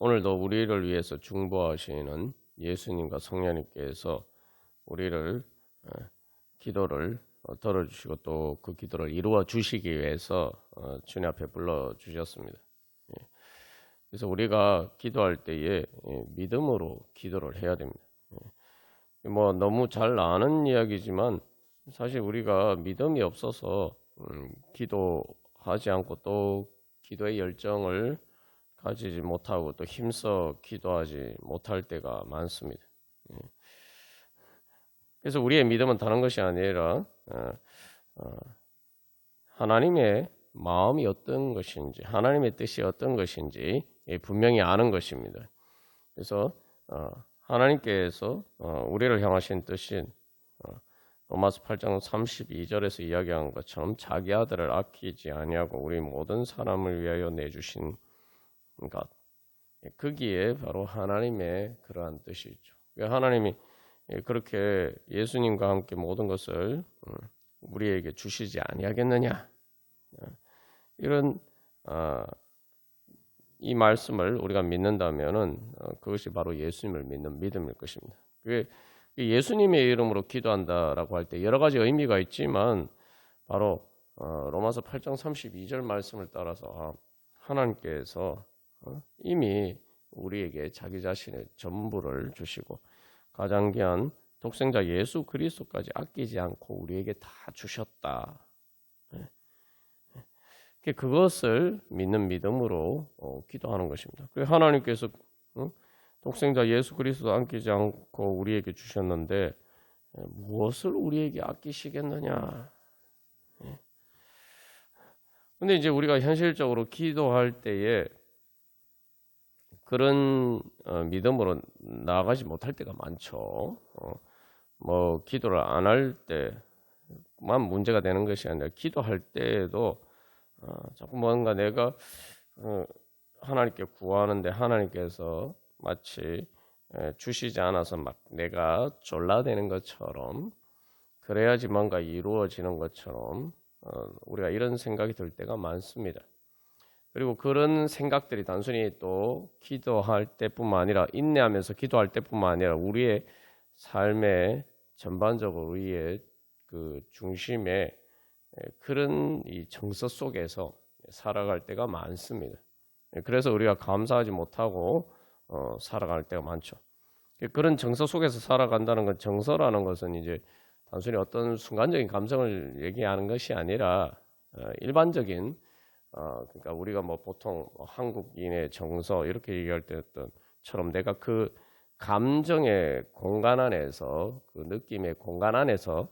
오늘도 우리를 위해서 중보하시는 예수님과 성령님께서 우리를 기도를 들어주시고 또 그 기도를 이루어 주시기 위해서 주님 앞에 불러 주셨습니다. 그래서 우리가 기도할 때에 믿음으로 기도를 해야 됩니다. 뭐 너무 잘 아는 이야기지만 사실 우리가 믿음이 없어서 기도하지 않고 또 기도의 열정을 가지지 못하고 또 힘써 기도하지 못할 때가 많습니다. 그래서 우리의 믿음은 다른 것이 아니라 하나님의 마음이 어떤 것인지, 하나님의 뜻이 어떤 것인지 분명히 아는 것입니다. 그래서 하나님께서 우리를 향하신 뜻인 로마서 8장 32절에서 이야기한 것처럼 자기 아들을 아끼지 아니하고 우리 모든 사람을 위하여 내주신 것, 거기에 바로 하나님의 그러한 뜻이 있죠. 하나님이 그렇게 예수님과 함께 모든 것을 우리에게 주시지 아니하겠느냐, 이런 이 말씀을 우리가 믿는다면은 그것이 바로 예수님을 믿는 믿음일 것입니다. 예수님의 이름으로 기도한다라고 할 때 여러 가지 의미가 있지만 바로 로마서 8장 32절 말씀을 따라서 하나님께서 이미 우리에게 자기 자신의 전부를 주시고 가장 귀한 독생자 예수 그리스도까지 아끼지 않고 우리에게 다 주셨다. 그것을 믿는 믿음으로 기도하는 것입니다. 하나님께서 독생자 예수 그리스도 아끼지 않고 우리에게 주셨는데 무엇을 우리에게 아끼시겠느냐? 근데 이제 우리가 현실적으로 기도할 때에 그런 믿음으로 나아가지 못할 때가 많죠. 뭐 기도를 안 할 때만 문제가 되는 것이 아니라 기도할 때에도 자꾸 뭔가 내가 하나님께 구하는데 하나님께서 마치 주시지 않아서 막 내가 졸라대는 것처럼 그래야지 뭔가 이루어지는 것처럼 우리가 이런 생각이 들 때가 많습니다. 그리고 그런 생각들이 단순히 또 기도할 때뿐만 아니라 인내하면서 기도할 때뿐만 아니라 우리의 삶의 전반적으로 우리의 그 중심에 그런 이 정서 속에서 살아갈 때가 많습니다. 그래서 우리가 감사하지 못하고 살아갈 때가 많죠. 그런 정서 속에서 살아간다는 건, 정서라는 것은 이제 단순히 어떤 순간적인 감성을 얘기하는 것이 아니라 일반적인 그러니까 우리가 뭐 보통 한국인의 정서 이렇게 얘기할 때처럼 내가 그 감정의 공간 안에서 그 느낌의 공간 안에서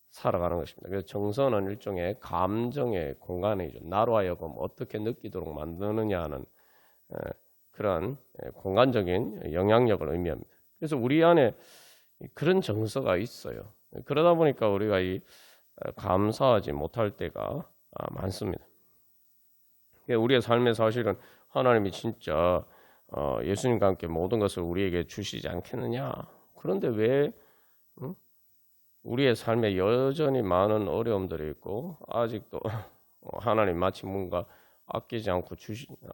살아가는 것입니다. 그래서 정서는 일종의 감정의 공간이죠. 나로 하여금 어떻게 느끼도록 만드느냐 하는 그런 공간적인 영향력을 의미합니다. 그래서 우리 안에 그런 정서가 있어요. 그러다 보니까 우리가 이 감사하지 못할 때가 많습니다. 우리의 삶의 사실은 하나님이 진짜 예수님과 함께 모든 것을 우리에게 주시지 않겠느냐. 그런데 왜 우리의 삶에 여전히 많은 어려움들이 있고 아직도 하나님 마치 뭔가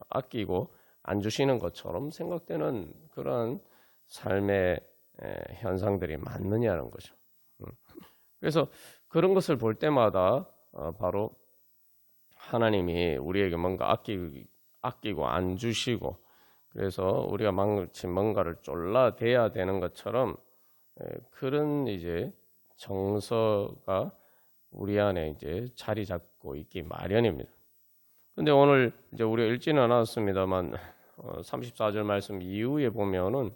아끼고 안 주시는 것처럼 생각되는 그런 삶의 현상들이 많느냐는 거죠. 그래서 그런 것을 볼 때마다 바로 하나님이 우리에게 뭔가 아끼고 안 주시고 그래서 우리가 마치 뭔가를 졸라대야 되는 것처럼 그런 이제 정서가 우리 안에 이제 자리 잡고 있기 마련입니다. 근데 오늘 이제 우리가 읽지는 않았습니다만 34절 말씀 이후에 보면은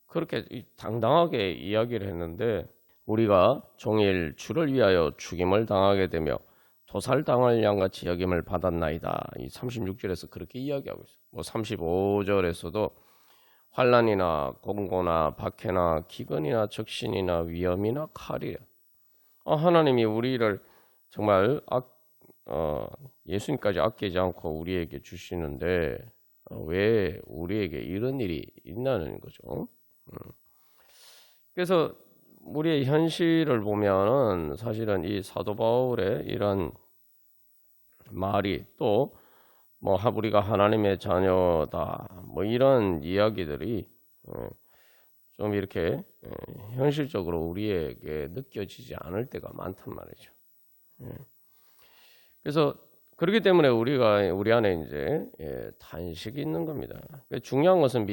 그렇게 당당하게 이야기를 했는데 우리가 종일 주를 위하여 죽임을 당하게 되며 도살당할 양같이 여김을 받았나이다. 이 36절에서 그렇게 이야기하고 있어요. 뭐 35절에서도 환난이나 공고나 박해나 기근이나 적신이나 위험이나 칼이라. 하나님이 우리를 정말 예수님까지 아끼지 않고 우리에게 주시는데 왜 우리에게 이런 일이 있나는 거죠. 그래서 우리의 현실을 보면은 사실은 이 사도 바울의 이런 말이 또 뭐 우리가 하나님의 자녀다 뭐 이런 이야기들이 좀 이렇게 현실적으로 우리에게 느껴지지 않을 때가 많단 말이죠. 그래서 그렇기 때문에 우리 안에 이제 탄식이 있는 겁니다. 중요한 것은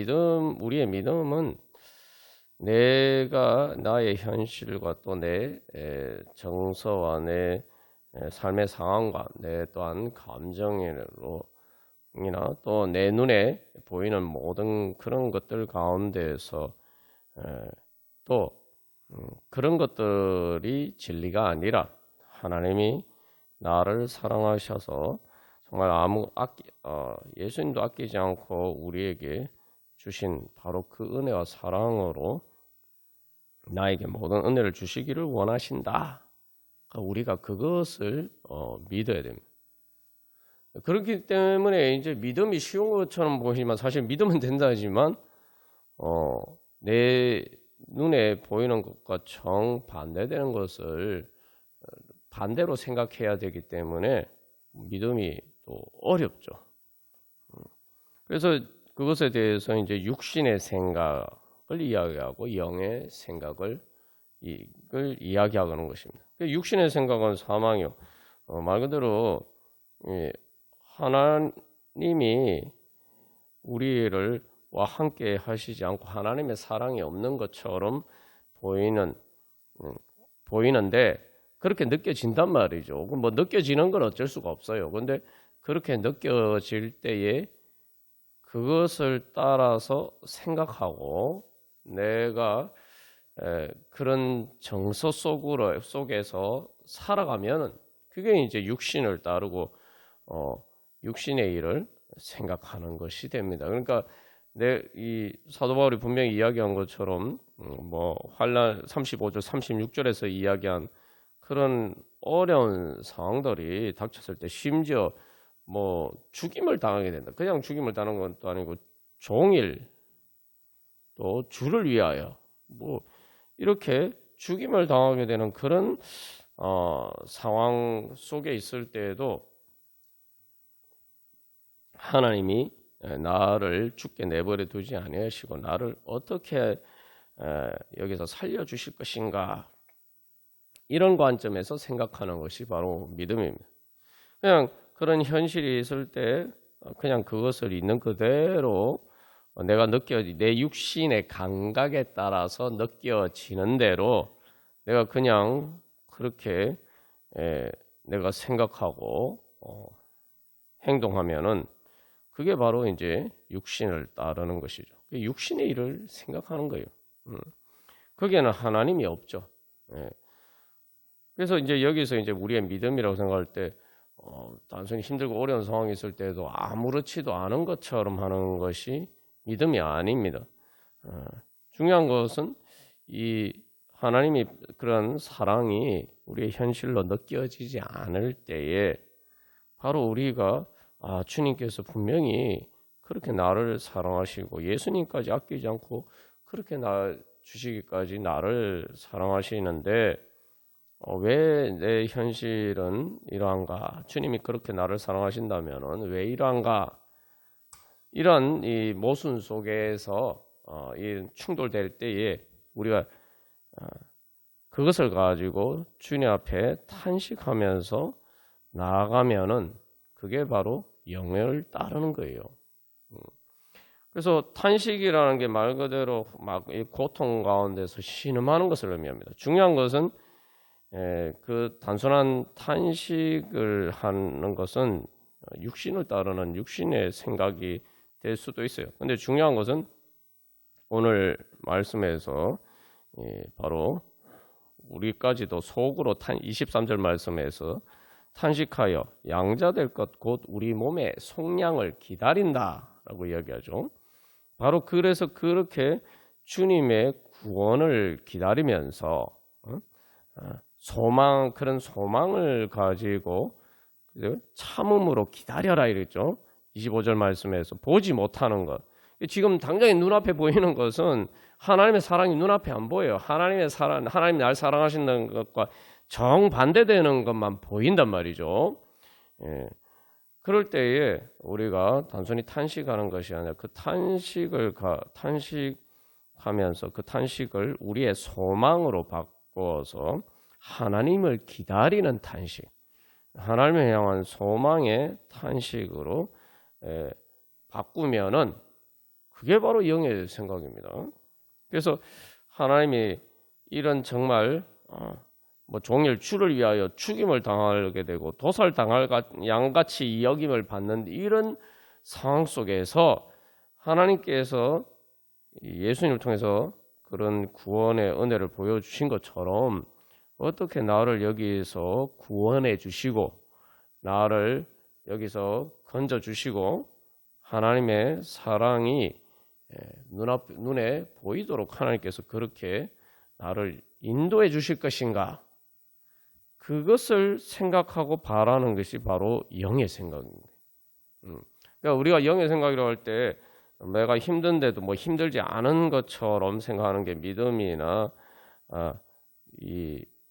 우리의 믿음은 내가 나의 현실과 또 내 정서와 내 삶의 상황과 내 또한 감정으로 이나 또 내 눈에 보이는 모든 그런 것들 가운데에서 또 그런 것들이 진리가 아니라 하나님이 나를 사랑하셔서 정말 예수님도 아끼지 않고 우리에게 주신 바로 그 은혜와 사랑으로 나에게 모든 은혜를 주시기를 원하신다. 우리가 그것을 믿어야 됩니다. 그렇기 때문에 이제 믿음이 쉬운 것처럼 보이지만 사실 믿으면 된다 하지만 내 눈에 보이는 것과 정반대되는 것을 반대로 생각해야 되기 때문에 믿음이 또 어렵죠. 그래서 그것에 대해서 이제 육신의 생각을 이야기하고 영의 생각을 이야기하는 것입니다. 육신의 생각은 사망이요. 말 그대로 하나님이 우리를 와 함께 하시지 않고 하나님의 사랑이 없는 것처럼 보이는데 그렇게 느껴진단 말이죠. 뭐 느껴지는 건 어쩔 수가 없어요. 그런데 그렇게 느껴질 때에 그것을 따라서 생각하고 내가 그런 정서 속에서 살아가면 그게 이제 육신을 따르고 육신의 일을 생각하는 것이 됩니다. 그러니까 이 사도 바울이 분명히 이야기한 것처럼 뭐 환난 35절 36절에서 이야기한 그런 어려운 상황들이 닥쳤을 때 심지어 뭐 죽임을 당하게 된다. 그냥 죽임을 당하는 것도 아니고 종일 또 주를 위하여 뭐 이렇게 죽임을 당하게 되는 그런 상황 속에 있을 때에도 하나님이 나를 죽게 내버려 두지 아니하시고 나를 어떻게 여기서 살려주실 것인가 이런 관점에서 생각하는 것이 바로 믿음입니다. 그냥 그런 현실이 있을 때 그냥 그것을 있는 그대로 내 육신의 감각에 따라서 느껴지는 대로 내가 그냥 그렇게 내가 생각하고 행동하면은 그게 바로 이제 육신을 따르는 것이죠. 육신의 일을 생각하는 거예요. 거기에는 하나님이 없죠. 그래서 이제 여기서 이제 우리의 믿음이라고 생각할 때 단순히 힘들고 어려운 상황이 있을 때도 아무렇지도 않은 것처럼 하는 것이 믿음이 아닙니다. 중요한 것은 이 하나님이 그런 사랑이 우리의 현실로 느껴지지 않을 때에 바로 우리가 주님께서 분명히 그렇게 나를 사랑하시고 예수님까지 아끼지 않고 그렇게 주시기까지 나를 사랑하시는데 왜 내 현실은 이러한가? 주님이 그렇게 나를 사랑하신다면은 왜 이러한가? 이런 이 모순 속에서 이 충돌될 때에 우리가 그것을 가지고 주님 앞에 탄식하면서 나아가면은 그게 바로 영을 따르는 거예요. 그래서 탄식이라는 게 말 그대로 막 이 고통 가운데서 신음하는 것을 의미합니다. 중요한 것은 그 단순한 탄식을 하는 것은 육신을 따르는 육신의 생각이 될 수도 있어요. 근데 중요한 것은 오늘 말씀에서 바로 우리까지도 속으로 23절 말씀에서 탄식하여 양자될 것 곧 우리 몸의 속량을 기다린다라고 이야기하죠. 바로 그래서 그렇게 주님의 구원을 기다리면서 그런 소망을 가지고 참음으로 기다려라 이랬죠. 25절 말씀에서 보지 못하는 것. 지금 당장에 눈앞에 보이는 것은 하나님의 사랑이 눈앞에 안 보여요. 하나님 날 사랑하신다는 것과 정반대되는 것만 보인단 말이죠. 그럴 때에 우리가 단순히 탄식하는 것이 아니라 그 탄식하면서 그 탄식을 우리의 소망으로 바꿔서 하나님을 기다리는 탄식, 하나님을 향한 소망의 탄식으로 바꾸면은 그게 바로 영의 생각입니다. 그래서 하나님이 이런 정말 뭐 종일 주를 위하여 죽임을 당하게 되고 도살당할 양같이 여김을 받는 이런 상황 속에서 하나님께서 예수님을 통해서 그런 구원의 은혜를 보여주신 것처럼 어떻게 나를 여기서 구원해 주시고 나를 여기서 건져 주시고 하나님의 사랑이 눈에 보이도록 하나님께서 그렇게 나를 인도해 주실 것인가? 그것을 생각하고 바라는 것이 바로 영의 생각입니다. 그러니까 우리가 영의 생각이라고 할 때 내가 힘든데도 뭐 힘들지 않은 것처럼 생각하는 게 믿음이나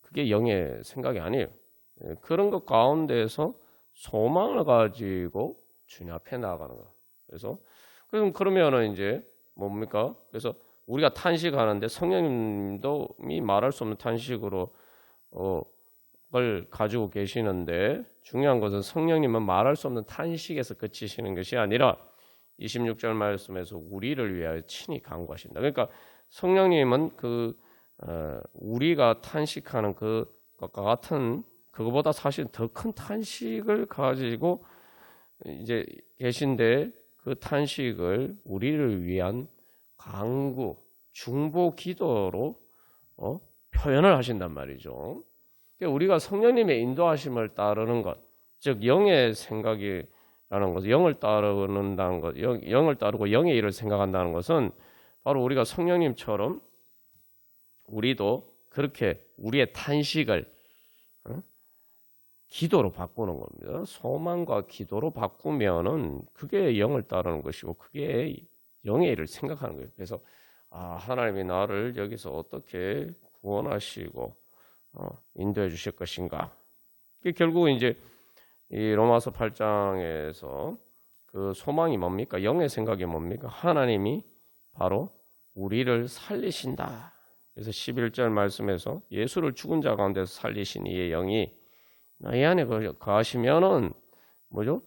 그게 영의 생각이 아니에요. 그런 것 가운데서 소망을 가지고 주님 앞에 나아가는 거예요. 그래서 그러면은 이제 뭡니까? 그래서 우리가 탄식하는데 성령님도 말할 수 없는 탄식으로 걸 가지고 계시는데 중요한 것은 성령님은 말할 수 없는 탄식에서 그치시는 것이 아니라 26절 말씀에서 우리를 위하여 친히 간구하신다. 그러니까 성령님은 우리가 탄식하는 그것과 같은 그거보다 사실 더 큰 탄식을 가지고 이제 계신데 그 탄식을 우리를 위한 간구, 중보 기도로 표현을 하신단 말이죠. 그러니까 우리가 성령님의 인도하심을 따르는 것, 즉 영의 생각이라는 것, 영을 따르는다는 것, 영을 따르고 영의 일을 생각한다는 것은 바로 우리가 성령님처럼 우리도 그렇게 우리의 탄식을 기도로 바꾸는 겁니다. 소망과 기도로 바꾸면은 그게 영을 따르는 것이고 그게 영의 일을 생각하는 거예요. 그래서 하나님이 나를 여기서 어떻게 구원하시고 인도해 주실 것인가. 결국은 이제 이 로마서 8장에서 그 소망이 뭡니까? 영의 생각이 뭡니까? 하나님이 바로 우리를 살리신다. 그래서 11절 말씀에서 예수를 죽은 자 가운데서 살리신 이의 영이 너희 안에 거하시면은 뭐죠?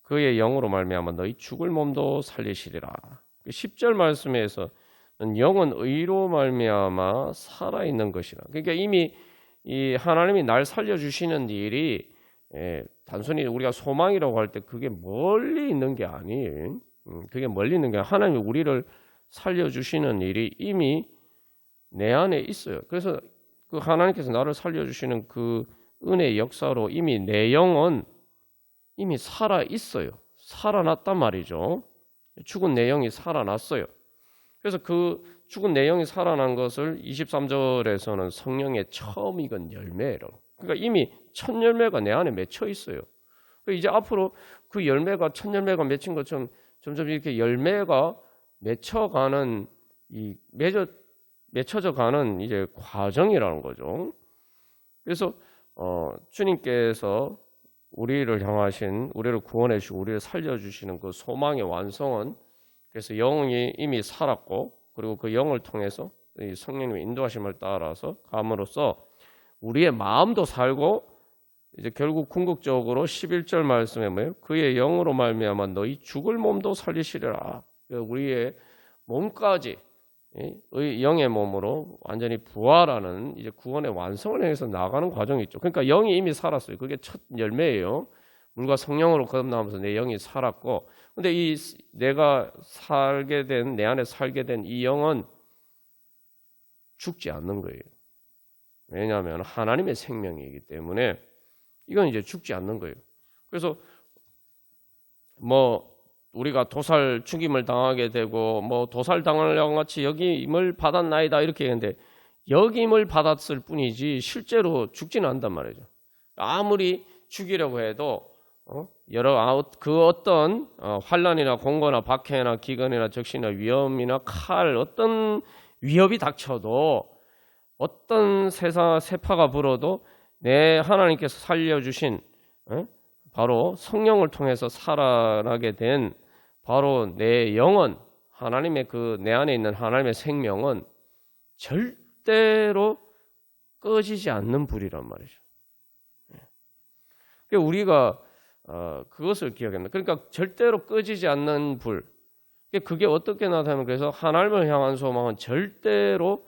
그의 영으로 말미암아 너희 죽을 몸도 살리시리라. 10절 말씀에서 영은 의로 말미암아 살아 있는 것이라. 그러니까 이미 이 하나님이 날 살려 주시는 일이 단순히 우리가 소망이라고 할 때 그게 멀리 있는 게 아니에요. 그게 멀리 있는 게 아니라 하나님이 우리를 살려 주시는 일이 이미 내 안에 있어요. 그래서 그 하나님께서 나를 살려 주시는 그 은혜의 역사로 이미 내 영은 이미 살아 있어요. 살아났단 말이죠. 죽은 내 영이 살아났어요. 그래서 그 죽은 내 영이 살아난 것을 23절에서는 성령의 처음 익은 열매라고. 그러니까 이미 첫 열매가 내 안에 맺혀 있어요. 이제 앞으로 그 열매가 첫 열매가 맺힌 것처럼 점점 이렇게 열매가 맺혀가는 맺혀져 가는 이제 과정이라는 거죠. 그래서 주님께서 우리를 향하신 우리를 구원해 주시고 우리를 살려 주시는 그 소망의 완성은 그래서 영이 이미 살았고 그리고 그 영을 통해서 이 성령님의 인도하심을 따라서 감으로써 우리의 마음도 살고 이제 결국 궁극적으로 11절 말씀에 뭐예요? 그의 영으로 말미암아 너희 죽을 몸도 살리시리라. 우리의 몸까지 영의 몸으로 완전히 부활하는 이제 구원의 완성을 향해서 나가는 과정이 있죠. 그러니까 영이 이미 살았어요. 그게 첫 열매예요. 물과 성령으로 거듭나면서 내 영이 살았고, 근데 이 내가 살게 된 내 안에 살게 된 이 영은 죽지 않는 거예요. 왜냐하면 하나님의 생명이기 때문에 이건 이제 죽지 않는 거예요. 그래서 뭐 우리가 도살 죽임을 당하게 되고 뭐 도살 당하려고 같이 역임을 받았나이다 이렇게 했는데 역임을 받았을 뿐이지 실제로 죽지는 않단 말이죠. 아무리 죽이려고 해도 그 어떤 환난이나 공고나 박해나 기근이나 적신이나 위험이나 칼 어떤 위협이 닥쳐도 어떤 세파가 불어도 내 하나님께서 살려주신 바로 성령을 통해서 살아나게 된 바로 내 영은 하나님의 그 내 안에 있는 하나님의 생명은 절대로 꺼지지 않는 불이란 말이죠. 그러니까 우리가 그것을 기억해야 합니다. 그러니까 절대로 꺼지지 않는 불. 그게 어떻게 나타나면 그래서 하나님을 향한 소망은 절대로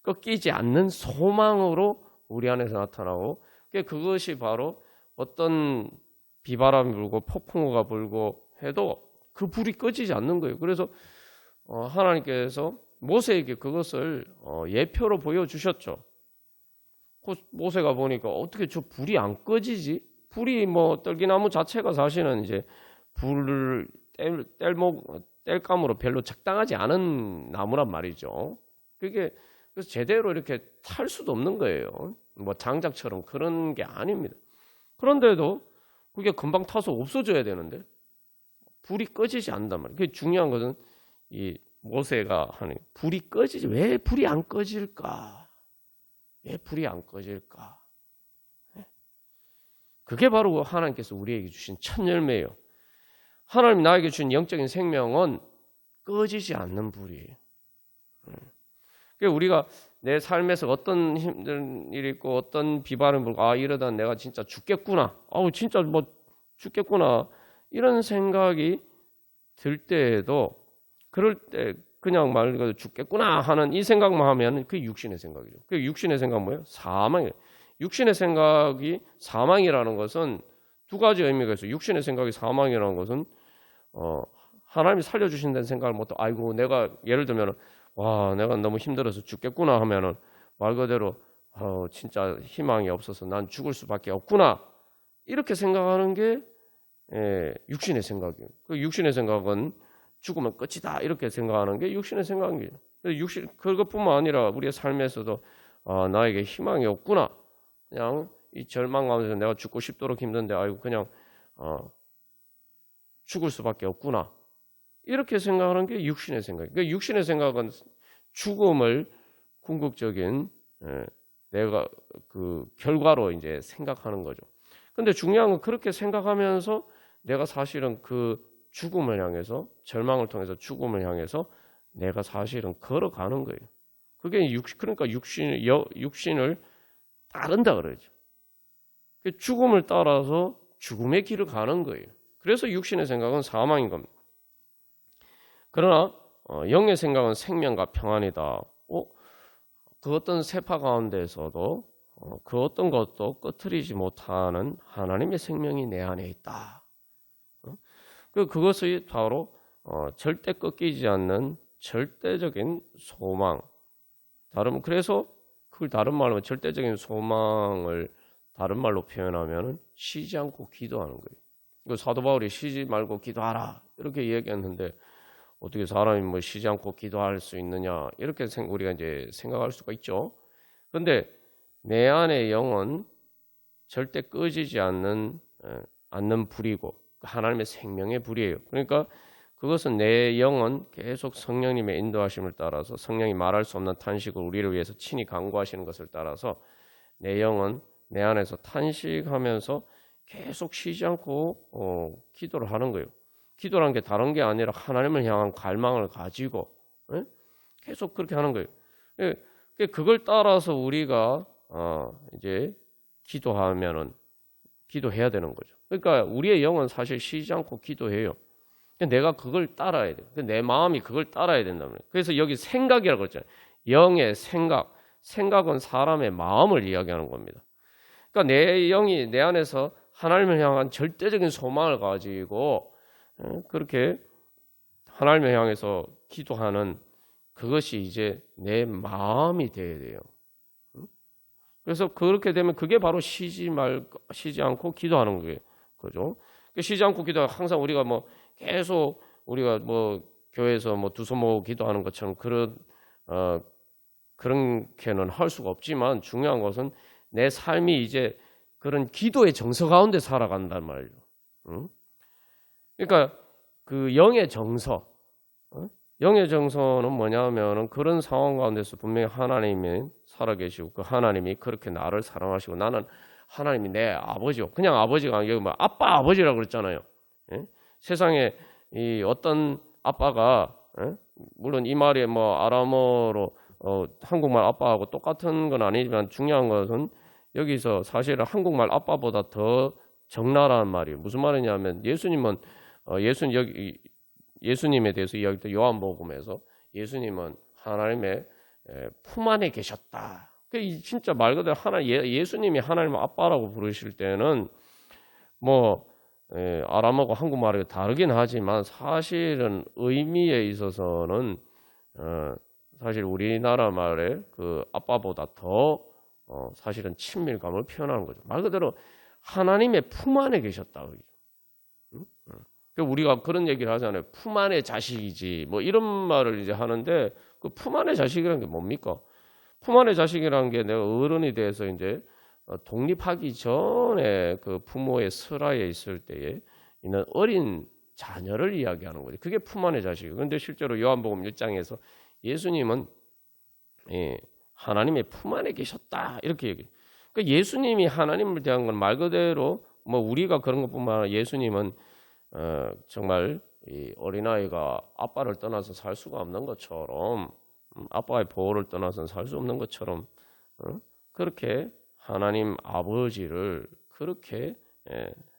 꺾이지 않는 소망으로 우리 안에서 나타나고 그것이 바로 어떤 비바람이 불고 폭풍우가 불고 해도 그 불이 꺼지지 않는 거예요. 그래서 하나님께서 모세에게 그것을 예표로 보여주셨죠. 모세가 보니까 어떻게 저 불이 안 꺼지지? 불이 뭐 떨기나무 자체가 사실은 이제 불을 뗄감으로 별로 적당하지 않은 나무란 말이죠. 그게 그래서 제대로 이렇게 탈 수도 없는 거예요. 뭐 장작처럼 그런 게 아닙니다. 그런데도 그게 금방 타서 없어져야 되는데 불이 꺼지지 않는단 말이에요. 그게 중요한 것은 이 모세가 하는 불이 꺼지지 왜 불이 안 꺼질까? 왜 불이 안 꺼질까? 그게 바로 하나님께서 우리에게 주신 첫 열매예요. 하나님이 나에게 주신 영적인 생명은 꺼지지 않는 불이에요. 그러니까 우리가 내 삶에서 어떤 힘든 일이 있고 어떤 비바람이 불고 이러다 내가 진짜 죽겠구나. 진짜 뭐 죽겠구나. 이런 생각이 들 때에도 그럴 때 그냥 말 그대로 죽겠구나 하는 이 생각만 하면 그게 육신의 생각이죠. 그 육신의 생각 뭐예요? 사망이에요. 육신의 생각이 사망이라는 것은 두 가지 의미가 있어요. 육신의 생각이 사망이라는 것은 하나님이 살려주신다는 생각을 못 하고 아이고 내가 예를 들면 내가 너무 힘들어서 죽겠구나 하면은 말 그대로 진짜 희망이 없어서 난 죽을 수밖에 없구나 이렇게 생각하는 게 육신의 생각이에요. 그 육신의 생각은 죽으면 끝이다 이렇게 생각하는 게 육신의 생각이에요. 그것뿐만 아니라 우리의 삶에서도 나에게 희망이 없구나. 그냥 이 절망 가운데서 내가 죽고 싶도록 힘든데 아이고 그냥 죽을 수밖에 없구나. 이렇게 생각하는 게 육신의 생각이에요. 그러니까 육신의 생각은 죽음을 궁극적인 내가 그 결과로 이제 생각하는 거죠. 근데 중요한 건 그렇게 생각하면서 내가 사실은 그 죽음을 향해서 절망을 통해서 죽음을 향해서 내가 사실은 걸어가는 거예요. 그게 그러니까 육신을 따른다 그러죠. 죽음을 따라서 죽음의 길을 가는 거예요. 그래서 육신의 생각은 사망인 겁니다. 그러나 영의 생각은 생명과 평안이다. 그 어떤 세파 가운데서도 그 어떤 것도 꺼트리지 못하는 하나님의 생명이 내 안에 있다. 그것이 바로 절대 꺾이지 않는 절대적인 소망. 그래서 그걸 다른 말로 절대적인 소망을 다른 말로 표현하면 쉬지 않고 기도하는 거예요. 사도 바울이 쉬지 말고 기도하라 이렇게 얘기했는데 어떻게 사람이 뭐 쉬지 않고 기도할 수 있느냐 이렇게 우리가 이제 생각할 수가 있죠. 그런데 내 안의 영은 절대 꺼지지 않는 불이고 하나님의 생명의 불이에요. 그러니까 그것은 내 영은 계속 성령님의 인도하심을 따라서 성령이 말할 수 없는 탄식을 우리를 위해서 친히 간구하시는 것을 따라서 내 영은 내 안에서 탄식하면서 계속 쉬지 않고 기도를 하는 거예요. 기도라는 게 다른 게 아니라 하나님을 향한 갈망을 가지고 계속 그렇게 하는 거예요. 그걸 따라서 우리가 이제 기도해야 되는 거죠. 그러니까 우리의 영은 사실 쉬지 않고 기도해요. 내가 그걸 따라야 돼. 내 마음이 그걸 따라야 된다는 거예요. 그래서 여기 생각이라고 했잖아요. 영의 생각은 사람의 마음을 이야기하는 겁니다. 그러니까 내 영이 내 안에서 하나님을 향한 절대적인 소망을 가지고 그렇게 하나님을 향해서 기도하는 그것이 이제 내 마음이 돼야 돼요. 그래서 그렇게 되면 그게 바로 쉬지 않고 기도하는 거예요. 그죠? 쉬지 않고 기도하고 항상 우리가 뭐 계속 우리가 뭐 교회에서 뭐 두 손 모으고 기도하는 것처럼 그렇게는 할 수가 없지만 중요한 것은 내 삶이 이제 그런 기도의 정서 가운데 살아간단 말이에요. 그러니까 그 영의 정서는 뭐냐면은 그런 상황 가운데서 분명히 하나님이 살아계시고 그 하나님이 그렇게 나를 사랑하시고 나는 하나님이 내 아버지요. 그냥 아버지가 아니고 뭐 아빠 아버지라고 그랬잖아요. 예? 세상에 이 어떤 아빠가 물론 이 말이 뭐 아람어로 한국말 아빠하고 똑같은 건 아니지만 중요한 것은 여기서 사실은 한국말 아빠보다 더 적나라한 말이에요. 무슨 말이냐면 예수님은 예수님에 대해서 이야기할 때 요한복음에서 예수님은 하나님의 품 안에 계셨다. 진짜 말 그대로 예수님이 하나님 아빠라고 부르실 때는 뭐 아람어고 한국말이 다르긴 하지만 사실은 의미에 있어서는 사실 우리나라 말의 그 아빠보다 더 사실은 친밀감을 표현하는 거죠. 말 그대로 하나님의 품 안에 계셨다. 우리가 그런 얘기를 하잖아요. 품 안의 자식이지. 뭐 이런 말을 이제 하는데 그 품 안의 자식이라는 게 뭡니까? 품 안의 자식이라는 게 내가 어른이 돼서 이제 독립하기 전에 그 부모의 슬하에 있을 때에 있는 어린 자녀를 이야기하는 거죠. 그게 품 안의 자식이에요. 그런데 실제로 요한복음 1장에서 예수님은 하나님의 품 안에 계셨다 이렇게 얘기해요. 그러니까 예수님이 하나님을 대한 건 말 그대로 뭐 우리가 그런 것뿐만 아니라 예수님은 정말 이 어린아이가 아빠를 떠나서 살 수가 없는 것처럼 아빠의 보호를 떠나서는 살 수 없는 것처럼 그렇게 하나님 아버지를 그렇게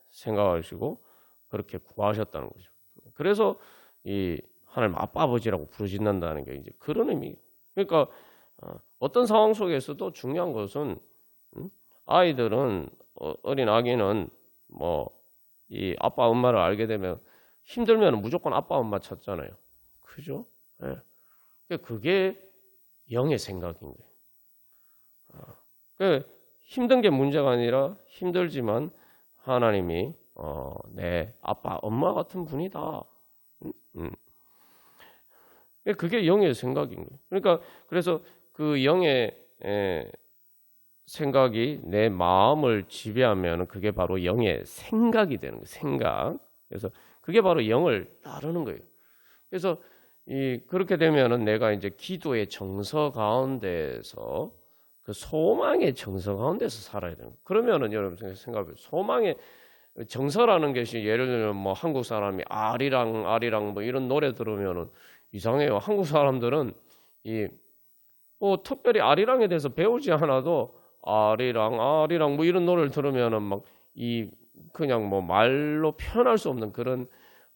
생각하시고 그렇게 구하셨다는 거죠. 그래서 이 하나님 아빠 아버지라고 부르신다는 게 이제 그런 의미. 그러니까 어떤 상황 속에서도 중요한 것은 아이들은 어린 아기는 뭐 이 아빠 엄마를 알게 되면 힘들면 무조건 아빠 엄마 찾잖아요. 그죠? 예. 그게 영의 생각인 거예요. 힘든 게 문제가 아니라 힘들지만 하나님이 내 아빠 엄마 같은 분이다. 그게 영의 생각인 거예요. 그러니까 그래서 그 영의 생각이 내 마음을 지배하면 그게 바로 영의 생각이 되는 거예요. 생각. 그래서 그게 바로 영을 따르는 거예요. 그래서 그렇게 되면은 내가 이제 기도의 정서 가운데서 그 소망의 정서 가운데서 살아야 되는 거예요. 그러면은 여러분 생각해보세요. 소망의 정서라는 것이 예를 들면 뭐 한국 사람이 아리랑 뭐 이런 노래 들으면은 이상해요. 한국 사람들은 뭐 특별히 아리랑에 대해서 배우지 않아도 아리랑 뭐 이런 노래를 들으면은 막 그냥 뭐 말로 표현할 수 없는 그런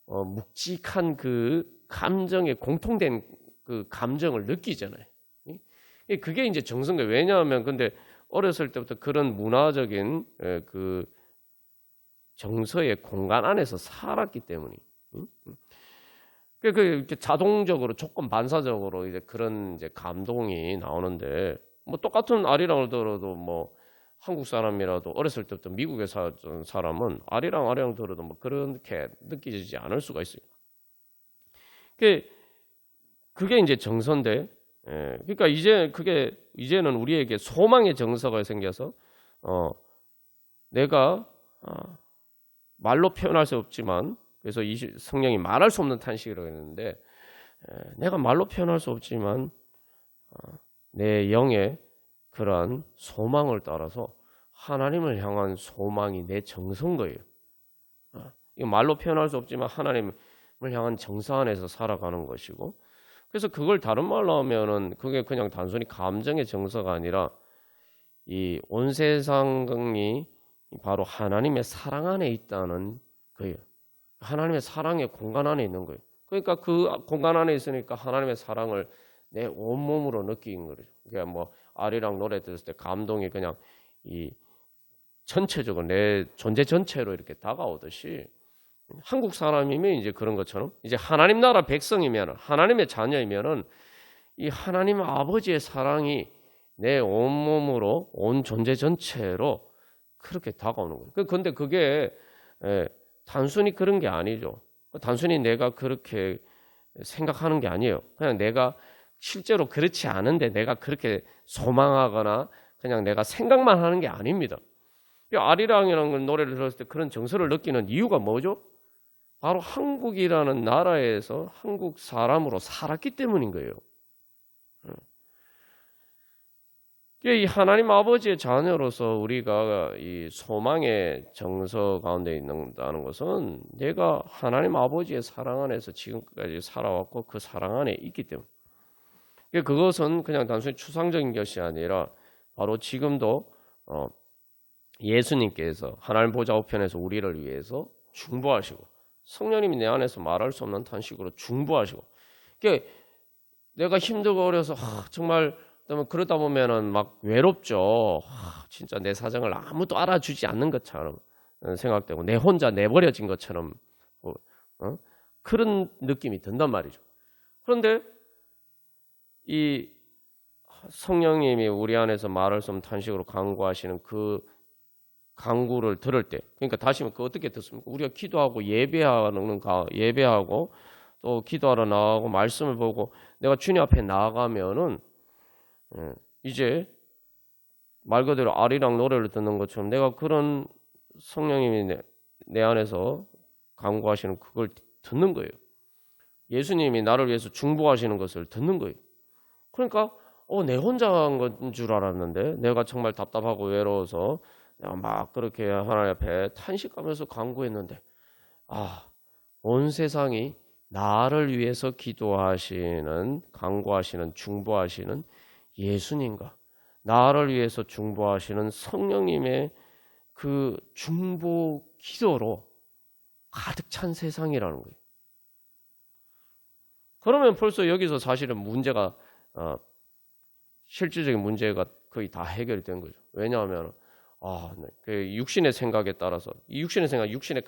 묵직한 그 감정의 공통된 그 감정을 느끼잖아요. 그게 이제 정서인 거예요. 왜냐하면 근데 어렸을 때부터 그런 문화적인 그 정서의 공간 안에서 살았기 때문에 이렇게 자동적으로 조건 반사적으로 이제 그런 이제 감동이 나오는데 뭐 똑같은 아리랑을 들어도 뭐 한국 사람이라도 어렸을 때부터 미국에 살던 사람은 아리랑 들어도 뭐 그렇게 느끼지 않을 수가 있어요. 그게 이제 정서인데, 그러니까 이제는 우리에게 소망의 정서가 생겨서 내가 말로 표현할 수 없지만 그래서 이 성령이 말할 수 없는 탄식이라고 했는데 내가 말로 표현할 수 없지만 내 영의 그러한 소망을 따라서 하나님을 향한 소망이 내 정서인 거예요. 이거 말로 표현할 수 없지만 하나님을 향한 정서 안에서 살아가는 것이고 그래서 그걸 다른 말로 하면은 그게 그냥 단순히 감정의 정서가 아니라 이 온 세상이 바로 하나님의 사랑 안에 있다는 거예요. 하나님의 사랑의 공간 안에 있는 거예요. 그러니까 그 공간 안에 있으니까 하나님의 사랑을 내 온몸으로 느끼는 거죠. 그러니까 뭐 아리랑 노래 들었을 때 감동이 그냥 전체적으로 내 존재 전체로 이렇게 다가오듯이 한국 사람이면 이제 그런 것처럼 이제 하나님 나라 백성이면 하나님의 자녀이면은 이 하나님 아버지의 사랑이 내 온몸으로 온 존재 전체로 그렇게 다가오는 거예요. 그런데 그게 단순히 그런 게 아니죠. 단순히 내가 그렇게 생각하는 게 아니에요. 그냥 내가 실제로 그렇지 않은데 내가 그렇게 소망하거나 그냥 내가 생각만 하는 게 아닙니다. 아리랑이라는 노래를 들었을 때 그런 정서를 느끼는 이유가 뭐죠? 바로 한국이라는 나라에서 한국 사람으로 살았기 때문인 거예요. 이 하나님 아버지의 자녀로서 우리가 이 소망의 정서 가운데 있는다는 것은 내가 하나님 아버지의 사랑 안에서 지금까지 살아왔고 그 사랑 안에 있기 때문에, 그것은 그냥 단순히 추상적인 것이 아니라 바로 지금도 예수님께서 하나님 보좌 우편에서 우리를 위해서 중보하시고 성령님이 내 안에서 말할 수 없는 탄식으로 중보하시고, 그러니까 내가 힘들고 어려서 정말 그러다 보면은 막 외롭죠. 진짜 내 사정을 아무도 알아주지 않는 것처럼 생각되고 내 혼자 내버려진 것처럼 그런 느낌이 든단 말이죠. 그런데 이 성령님이 우리 안에서 말할 수 없는 탄식으로 간구하시는 그 간구를 들을 때, 그러니까 다시 그 어떻게 듣습니까? 우리가 기도하고 예배하고 또 기도하러 나가고 말씀을 보고 내가 주님 앞에 나아가면은 이제 말 그대로 아리랑 노래를 듣는 것처럼 내가 그런 성령님이 내 안에서 간구하시는 그걸 듣는 거예요. 예수님이 나를 위해서 중보하시는 것을 듣는 거예요. 그러니까 내 혼자 한 건 줄 알았는데 내가 정말 답답하고 외로워서 내가 막 그렇게 하나님 앞에 탄식하면서 간구했는데 온 세상이 나를 위해서 기도하시는, 간구하시는, 중보하시는 예수님과 나를 위해서 중보하시는 성령님의 그 중보 기도로 가득 찬 세상이라는 거예요. 그러면 벌써 여기서 사실은 문제가 실질적인 문제가 거의 다 해결이 된 거죠. 왜냐하면 그 육신의 생각에 따라서 이 육신의 생각, 육신의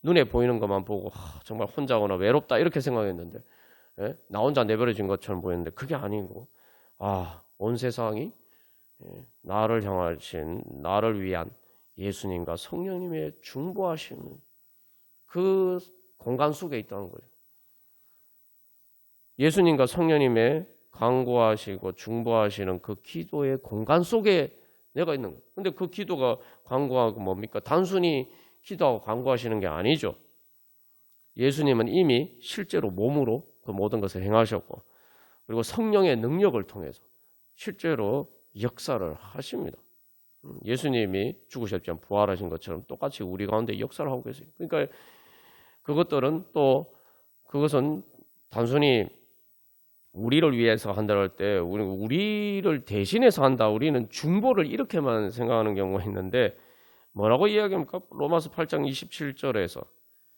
눈에 보이는 것만 보고 정말 혼자거나 외롭다 이렇게 생각했는데 나 혼자 내버려진 것처럼 보였는데 그게 아니고 온 세상이 나를 향하신, 나를 위한 예수님과 성령님의 중보하시는 그 공간 속에 있다는 거예요. 예수님과 성령님의 간구하시고 중보하시는 그 기도의 공간 속에 내가 있는 거예요. 근데 그 기도가 간구하고 뭡니까? 단순히 기도하고 간구하시는 게 아니죠. 예수님은 이미 실제로 몸으로 그 모든 것을 행하셨고 그리고 성령의 능력을 통해서 실제로 역사를 하십니다. 예수님이 죽으셨지만 부활하신 것처럼 똑같이 우리 가운데 역사를 하고 계세요. 그러니까 그것은 단순히 우리를 위해서 한다 할 때 우리를 대신해서 한다. 우리는 중보를 이렇게만 생각하는 경우가 있는데 뭐라고 이야기합니까? 로마서 8장 27절에서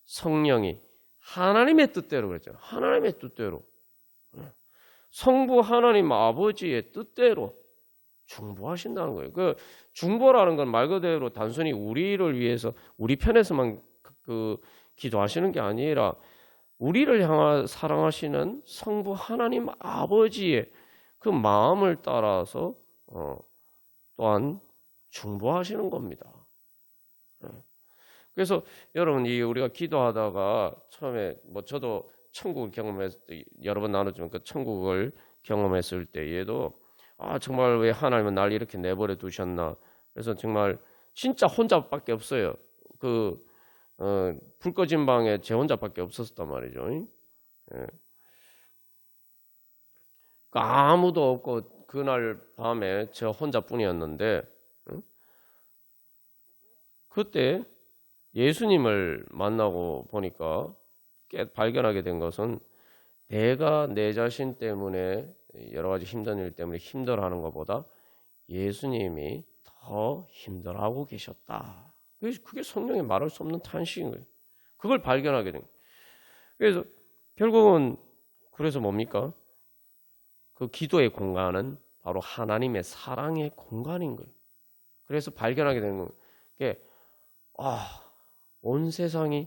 성령이 하나님의 뜻대로 그랬죠. 하나님의 뜻대로. 성부 하나님 아버지의 뜻대로 중보하신다는 거예요. 그 중보라는 건 말 그대로 단순히 우리를 위해서 우리 편에서만 기도하시는 게 아니라 우리를 향해 사랑하시는 성부 하나님 아버지의 그 마음을 따라서 또한 중보하시는 겁니다. 그래서 여러분 우리가 기도하다가 처음에 저도 천국을 여러 번 나눴지만 그 천국을 경험했을 때에도 정말 왜 하나님은 날 이렇게 내버려 두셨나. 그래서 정말 진짜 혼자밖에 없어요. 불 꺼진 방에 제 혼자밖에 없었단 말이죠. 아무도 없고 그날 밤에 저 혼자뿐이었는데 그때 예수님을 만나고 보니까 발견하게 된 것은 내가 내 자신 때문에 여러 가지 힘든 일 때문에 힘들어하는 것보다 예수님이 더 힘들어하고 계셨다. 그게 성령의 말할 수 없는 탄식인 거예요. 그걸 발견하게 된 거예요. 그래서 결국은 그래서 뭡니까? 그 기도의 공간은 바로 하나님의 사랑의 공간인 거예요. 그래서 발견하게 되는 거예요. 온 세상이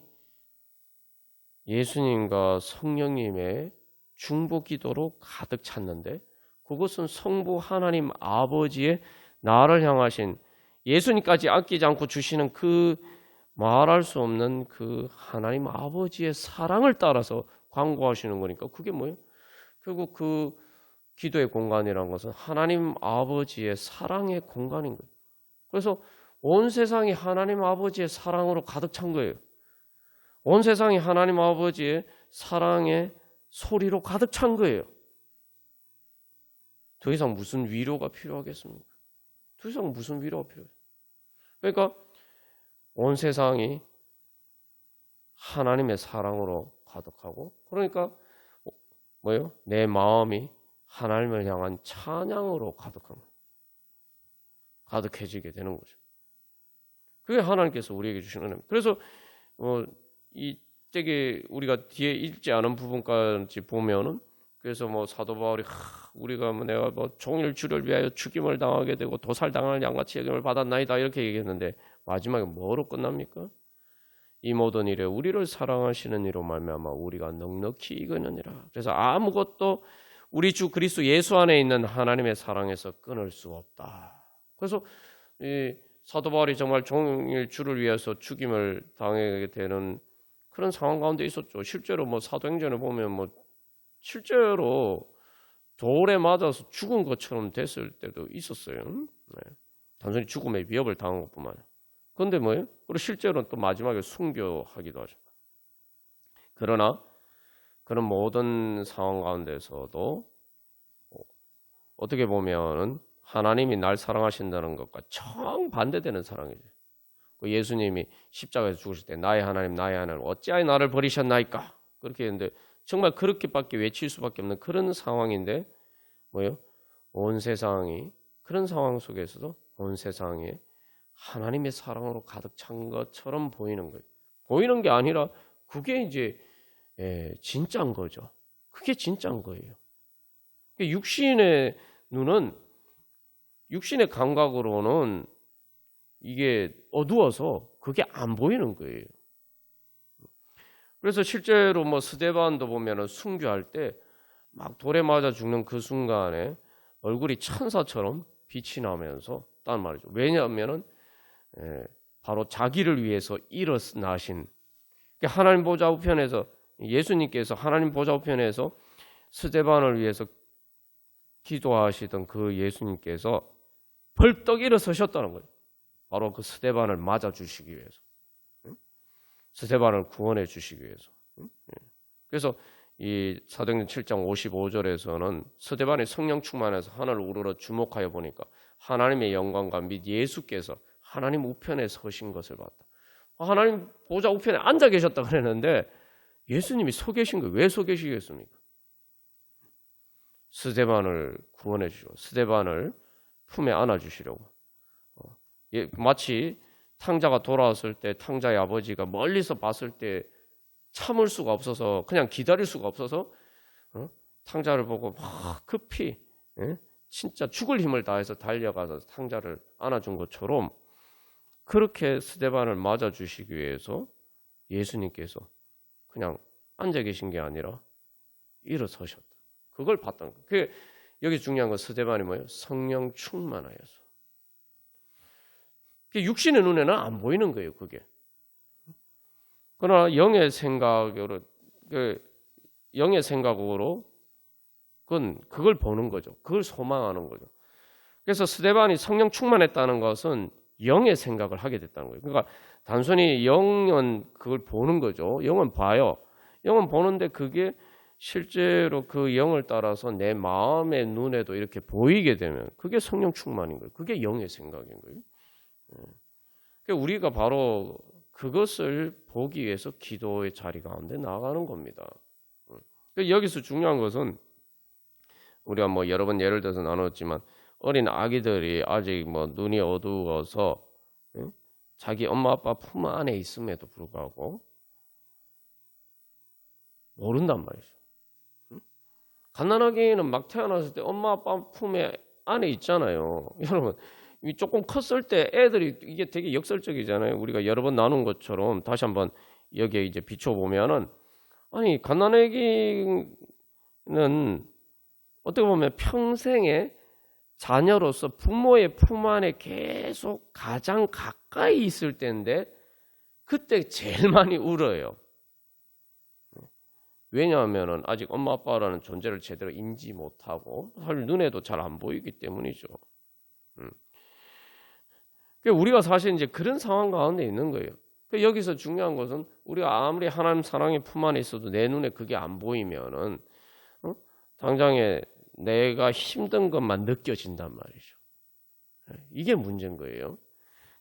예수님과 성령님의 중보 기도로 가득 찼는데 그것은 성부 하나님 아버지의 나를 향하신 예수님까지 아끼지 않고 주시는 그 말할 수 없는 그 하나님 아버지의 사랑을 따라서 간구하시는 거니까 그게 뭐예요? 결국 그 기도의 공간이라는 것은 하나님 아버지의 사랑의 공간인 거예요. 그래서 온 세상이 하나님 아버지의 사랑으로 가득 찬 거예요. 온 세상이 하나님 아버지의 사랑의 소리로 가득 찬 거예요. 더 이상 무슨 위로가 필요하겠습니까? 더 이상 무슨 위로가 필요해요? 그러니까 온 세상이 하나님의 사랑으로 가득하고, 그러니까 뭐예요? 내 마음이 하나님을 향한 찬양으로 가득해지게 되는 거죠. 그게 하나님께서 우리에게 주시는 은혜입니다. 그래서 이 되게 우리가 뒤에 읽지 않은 부분까지 보면은, 그래서 뭐 사도 바울이 우리가 내가 종일 주를 위하여 죽임을 당하게 되고 도살당할 양같이 여김을 받았나이다 이렇게 얘기했는데, 마지막에 뭐로 끝납니까? 이 모든 일에 우리를 사랑하시는 이로 말미암아 우리가 넉넉히 이거느니라. 그래서 아무것도 우리 주 그리스도 예수 안에 있는 하나님의 사랑에서 끊을 수 없다. 그래서 이 사도 바울이 정말 종일 주를 위해서 죽임을 당하게 되는 그런 상황 가운데 있었죠. 실제로 뭐 사도행전에 보면 뭐 실제로 돌에 맞아서 죽은 것처럼 됐을 때도 있었어요. 네. 단순히 죽음의 위협을 당한 것뿐만 아니라. 그런데 뭐예요? 그리고 실제로는 또 마지막에 순교하기도 하죠. 그러나 그런 모든 상황 가운데서도 어떻게 보면은 하나님이 날 사랑하신다는 것과 정반대되는 사랑이죠. 예수님이 십자가에서 죽으실 때 나의 하나님 어찌하여 나를 버리셨나이까? 그렇게 했는데 정말 그렇게밖에 외칠 수밖에 없는 그런 상황인데 뭐예요? 온 세상이 그런 상황 속에서도 온 세상에 하나님의 사랑으로 가득 찬 것처럼 보이는 거예요. 보이는 게 아니라 그게 이제 진짜인 거죠. 그게 진짜인 거예요. 육신의 눈은, 육신의 감각으로는 이게 어두워서 그게 안 보이는 거예요. 그래서 실제로 뭐 스데반도 보면은 순교할 때 막 돌에 맞아 죽는 그 순간에 얼굴이 천사처럼 빛이 나면서 딴 말이죠. 왜냐하면은 바로 자기를 위해서 일어나신, 하나님 보좌 우편에서 예수님께서 하나님 보좌 우편에서 스데반을 위해서 기도하시던 그 예수님께서 벌떡 일어서셨다는 거예요. 바로 그 스데반을 맞아 주시기 위해서, 스데반을 구원해 주시기 위해서. 그래서 이 사도행전 7장 55절에서는 스데반이 성령 충만해서 하늘을 우러러 주목하여 보니까 하나님의 영광과 및 예수께서 하나님 우편에 서신 것을 봤다. 하나님 보좌 우편에 앉아 계셨다 그랬는데 예수님이 서 계신 거예요. 왜 서 계시겠습니까? 스데반을 구원해 주시고 스데반을 품에 안아 주시려고. 마치 탕자가 돌아왔을 때 탕자의 아버지가 멀리서 봤을 때 참을 수가 없어서, 그냥 기다릴 수가 없어서 탕자를 보고 막 급히 진짜 죽을 힘을 다해서 달려가서 탕자를 안아준 것처럼, 그렇게 스데반을 맞아주시기 위해서 예수님께서 그냥 앉아 계신 게 아니라 일어서셨다. 그걸 봤던 거예요. 여기 중요한 건 스데반이 뭐예요? 성령 충만하여서. 육신의 눈에는 안 보이는 거예요, 그게. 그러나 영의 생각으로 그걸 보는 거죠. 그걸 소망하는 거죠. 그래서 스데반이 성령 충만했다는 것은 영의 생각을 하게 됐다는 거예요. 그러니까 단순히 영은 그걸 보는 거죠. 영은 봐요. 영은 보는데 그게 실제로 그 영을 따라서 내 마음의 눈에도 이렇게 보이게 되면 그게 성령 충만인 거예요. 그게 영의 생각인 거예요. 그러니까 우리가 바로 그것을 보기 위해서 기도의 자리 가운데 나가는 겁니다. 여기서 중요한 것은 우리가 뭐 여러 번 예를 들어서 나눴지만 어린 아기들이 아직 뭐 눈이 어두워서 자기 엄마 아빠 품 안에 있음에도 불구하고 모른단 말이죠. 갓난아기는 막 태어났을 때 엄마 아빠 품에 안에 있잖아요. 여러분 조금 컸을 때 애들이 이게 되게 역설적이잖아요. 우리가 여러 번 나눈 것처럼 다시 한번 여기에 이제 비춰보면은, 아니 갓난아기는 어떻게 보면 평생에 자녀로서 부모의 품 안에 계속 가장 가까이 있을 때인데 그때 제일 많이 울어요. 왜냐하면 아직 엄마 아빠라는 존재를 제대로 인지 못하고 사실 눈에도 잘 안 보이기 때문이죠. 우리가 사실 이제 그런 상황 가운데 있는 거예요. 여기서 중요한 것은 우리가 아무리 하나님 사랑의 품 안에 있어도 내 눈에 그게 안 보이면은 당장에 내가 힘든 것만 느껴진단 말이죠. 이게 문제인 거예요.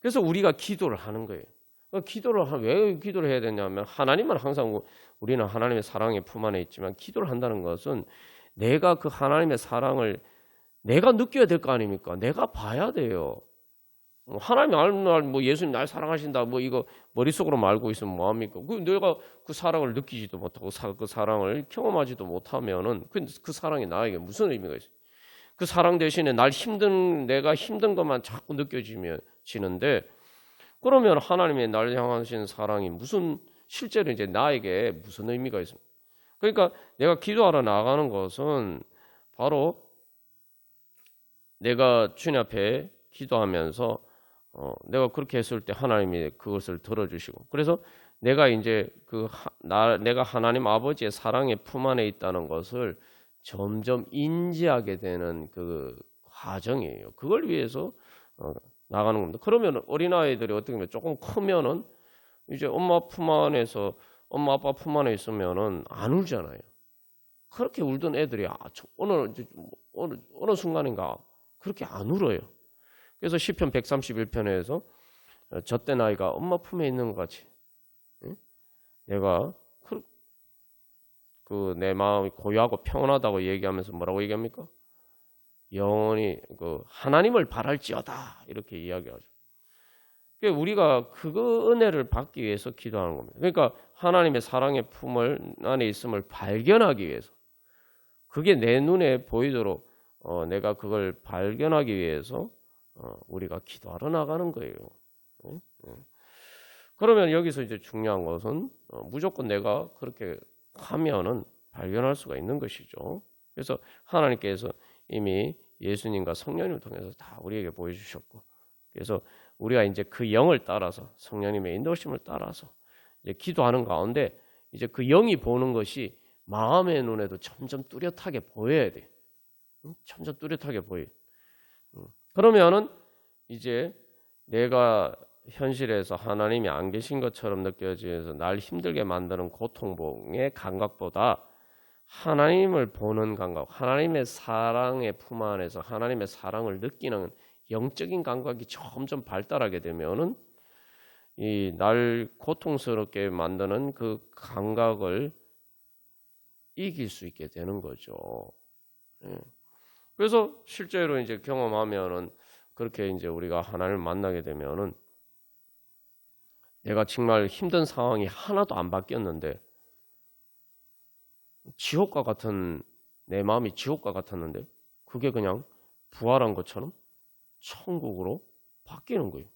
그래서 우리가 기도를 하는 거예요. 왜 기도를 해야 되냐면 하나님은 항상 우리는 하나님의 사랑의 품 안에 있지만 기도를 한다는 것은 내가 그 하나님의 사랑을 내가 느껴야 될 거 아닙니까? 내가 봐야 돼요. 하나님이 알날 뭐 예수님 날 사랑하신다 뭐 이거 머릿속으로 알고 있으면 뭐합니까? 내가 그 사랑을 느끼지도 못하고 그 사랑을 경험하지도 못하면은 그 사랑이 나에게 무슨 의미가 있어요? 그 사랑 대신에 내가 힘든 것만 자꾸 느껴지는데 그러면 하나님의 날 향하신 사랑이 실제로 이제 나에게 무슨 의미가 있습니까? 그러니까 내가 기도하러 나가는 것은 바로 내가 주님 앞에 기도하면서 내가 그렇게 했을 때 하나님이 그것을 들어주시고 그래서 내가 이제 내가 하나님 아버지의 사랑의 품 안에 있다는 것을 점점 인지하게 되는 그 과정이에요. 그걸 위해서 나가는 겁니다. 그러면 어린아이들이 어떻게 보면 조금 크면은 이제 엄마 아빠 품 안에 있으면은 안 울잖아요. 그렇게 울던 애들이 어느 순간인가 그렇게 안 울어요. 그래서 시편 131편에서 젖된 아이가 엄마 품에 있는 것 같이 내가 내 마음이 고요하고 평온하다고 얘기하면서 뭐라고 얘기합니까? 영원히 하나님을 바랄지어다 이렇게 이야기하죠. 그러니까 우리가 그 은혜를 받기 위해서 기도하는 겁니다. 그러니까 하나님의 사랑의 품을 안에 있음을 발견하기 위해서 그게 내 눈에 보이도록 내가 그걸 발견하기 위해서 우리가 기도하러 나가는 거예요. 그러면 여기서 이제 중요한 것은 무조건 내가 그렇게 하면은 발견할 수가 있는 것이죠. 그래서 하나님께서 이미 예수님과 성령님을 통해서 다 우리에게 보여주셨고, 그래서 우리가 이제 그 영을 따라서 성령님의 인도심을 따라서 이제 기도하는 가운데 이제 그 영이 보는 것이 마음의 눈에도 점점 뚜렷하게 보여야 돼. 점점 뚜렷하게 보여. 그러면은 이제 내가 현실에서 하나님이 안 계신 것처럼 느껴지면서 날 힘들게 만드는 고통의 감각보다 하나님을 보는 감각, 하나님의 사랑의 품 안에서 하나님의 사랑을 느끼는 영적인 감각이 점점 발달하게 되면은 이 날 고통스럽게 만드는 그 감각을 이길 수 있게 되는 거죠. 그래서 실제로 이제 경험하면은 그렇게 이제 우리가 하나님을 만나게 되면은 내가 정말 힘든 상황이 하나도 안 바뀌었는데 지옥과 같은 내 마음이 지옥과 같았는데 그게 그냥 부활한 것처럼 천국으로 바뀌는 거예요.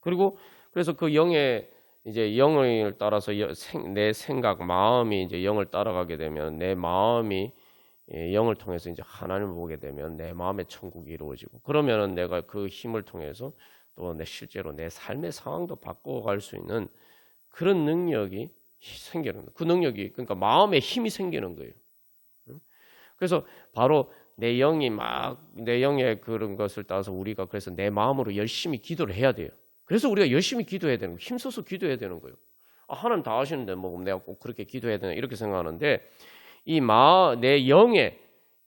그리고 그래서 그 영의 따라서 내 생각, 마음이 이제 영을 따라가게 되면 내 마음이 영을 통해서 이제 하나님을 보게 되면 내 마음의 천국이 이루어지고 그러면은 내가 그 힘을 통해서 또 실제로 내 삶의 상황도 바꿔갈 수 있는 그런 능력이 생기는 거예요. 그 능력이 그러니까 마음의 힘이 생기는 거예요. 그래서 바로 내 영의 그런 것을 따라서 우리가 그래서 내 마음으로 열심히 기도를 해야 돼요. 그래서 우리가 열심히 기도해야 되는 거예요. 힘써서 기도해야 되는 거예요. 하나님 다 아시는데 뭐 내가 꼭 그렇게 기도해야 되나 이렇게 생각하는데 내 영의